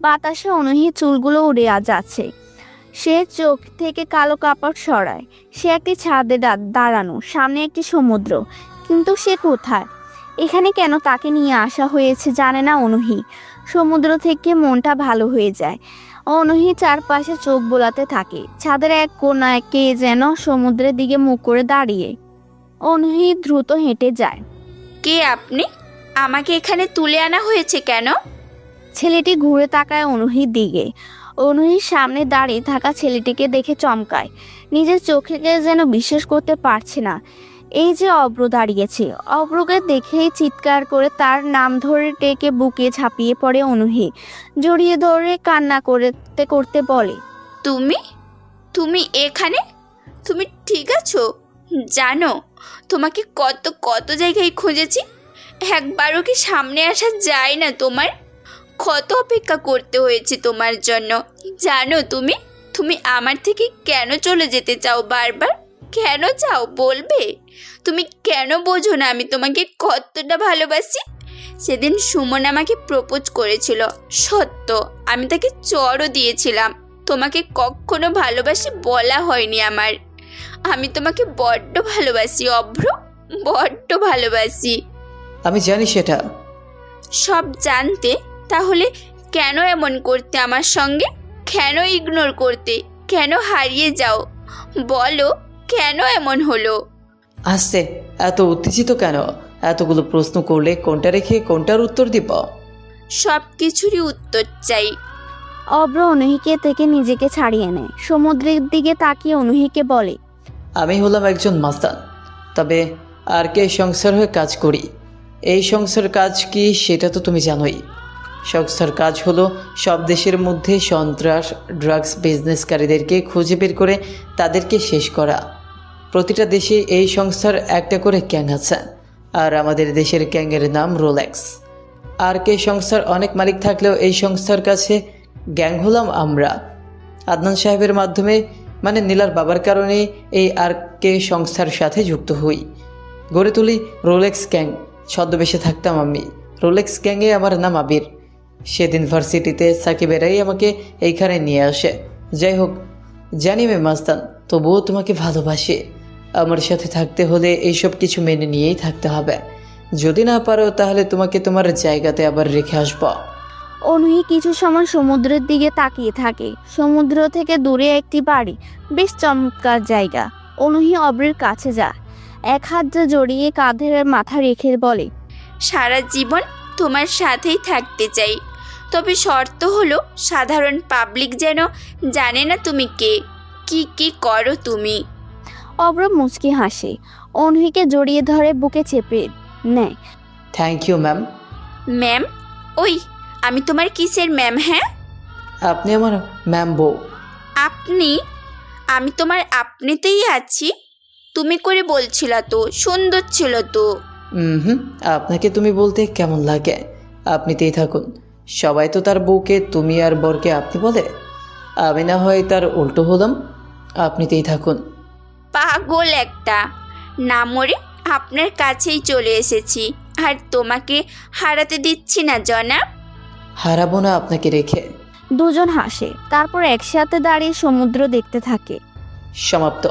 বাতাসে অনুহি চুলগুলো উড়ে যাচ্ছে। সে চোখ থেকে কালো কাপড় সরায়। সে একটি ছাদে দাঁড়ানো, সামনে একটি সমুদ্র। কিন্তু সে কোথায়? এখানে কেন তাকে নিয়ে আসা হয়েছে জানে না অনুহি। সমুদ্র থেকে মনটা ভালো হয়ে যায়। অনুহি চারপাশে চোখ বোলাতে থাকে। ছাদের এক কোনায় কে যেন সমুদ্রের দিকে মুখ করে দাঁড়িয়ে। অনুহি দ্রুত হেঁটে যায়। কে আপনি? আমাকে এখানে তুলে আনা হয়েছে কেন? ছেলেটি ঘুরে তাকায় অনুহির দিকে। অনুহির সামনে দাঁড়িয়ে থাকা ছেলেটিকে দেখে চমকায়। নিজের চোখেকে যেন বিশ্বাস করতে পারছে না। এই যে অব্র দাঁড়িয়েছে। অব্রকে দেখেই চিৎকার করে তার নাম ধরে ডেকে বুকে ঝাঁপিয়ে পড়ে অনুহি। জড়িয়ে ধরে কান্না করতে করতে বলে, তুমি তুমি এখানে? তুমি ঠিক আছো? জানো তোমাকে কত কত জায়গায় খুঁজেছি, একবারও কি সামনে আসা যায় না তোমার? কত অপেক্ষা করতে হয়েছে তোমার জন্য। জানো তুমি তুমি আমার থেকে কেন চলে যেতে চাও বারবার? কেন চাও বলবে? তুমি কেন বোঝো না আমি তোমাকে কতটা ভালোবাসি? সেদিন সুমন আমাকে প্রপোজ করেছিল, সত্য। আমি তাকে চড়ও দিয়েছিলাম। তোমাকে কখনো ভালোবাসি বলা হয়নি আমার। আমি তোমাকে বড্ড ভালোবাসি অভ্র, বড্ড ভালোবাসি। আমি জানি সেটা। সব জানতে তাহলে কেন এমন করতে আমার সঙ্গে? কেন ইগনোর করতে? কেন হারিয়ে যাও? বলো কেন এমন হলো? আসছে এত উত্তেজিত কেন? এতগুলো প্রশ্ন করলে কোনটা রেখে কোনটার উত্তর দিব? সব কিছুরই উত্তর চাই। অব্র অনুহিকে থেকে নিজেকে ছাড়িয়ে নেয়। সমুদ্রের দিকে তাকিয়ে অনুহিকে বলে, আমি হলাম একজন মাস্তান, তবে আর কে সংসার হয়ে কাজ করি। এই সংসার কাজ কি সেটা তো তুমি জানোই। সংস্থার কাজ হলো সব দেশের মধ্যে সন্ত্রাস, ড্রাগস বিজনেসকারীদেরকে খুঁজে বের করে তাদেরকে শেষ করা। প্রতিটা দেশে এই সংস্থার একটা করে গ্যাং আছে, আর আমাদের দেশের গ্যাংয়ের নাম রোলেক্স। আর কে সংস্থার অনেক মালিক থাকলেও এই সংস্থার কাছে গ্যাং হলাম আমরা। আদনান সাহেবের মাধ্যমে, মানে নীলার বাবার কারণে এই আর কে সংস্থার সাথে যুক্ত হই, গড়ে তুলি রোলেক্স গ্যাং। ছদ্মবেশে থাকতাম আমি। রোলেক্স গ্যাংয়ে আমার নাম আবির। সেদিন ভার্সিটিতে সাকিবেরাই আমাকে এইখানে নিয়ে আসে। যাই হোক, জানি আমি মাস্তান, তবুও তোমাকে ভালোবাসি। আমার সাথে থাকতে হলে এইসব কিছু মেনে নিয়েই থাকতে হবে। যদি না পারো তাহলে তোমাকে তোমার জায়গাতে আবার রেখে আসবো। অনুহি কিছু সময় সমুদ্রের দিকে তাকিয়ে থাকে। সমুদ্র থেকে দূরে একটি বাড়ি, বেশ চমৎকার জায়গা। অনুহি অব্রের কাছে যায়। এক হাত জড়িয়ে কাঁধের মাথা রেখে বলে, সারা জীবন তোমার সাথেই থাকতে চাই, তবে শর্ত হলো সাধারণ পাবলিক যেন জানে না তুমি কে, কি করো তুমি। অব্র মুচকি হাসে, অনহিকে জড়িয়ে ধরে বুকে চেপে নেয়। Thank you ma'am. ম্যাম? ওই আমি তোমার কিসের ম্যাম? হ্যাঁ, আপনি আমার ম্যাম বউ। আপনি? আমি তোমার আপনিতেই আছি। তুমি করে বলছিলা তো, সুন্দর ছিল তো। হুম, আপনাকে তুমি বলতে কেমন লাগে? আপনিতেই থাকুন। সবাই তো তার বউকে তুমি আর বরকে আপনি বলে, আমি না হয় তার উল্টো হলাম। আপনিতেই থাকুন। পাগল একটা, না মরে আপনার কাছেই চলে এসেছি, আর তোমাকে হারাতে দিচ্ছি না জনাব। হারাবো না আপনাকে রেখে। দুজন হাসে, তারপর একসাথে দাঁড়িয়ে সমুদ্র দেখতে থাকে। সমাপ্ত।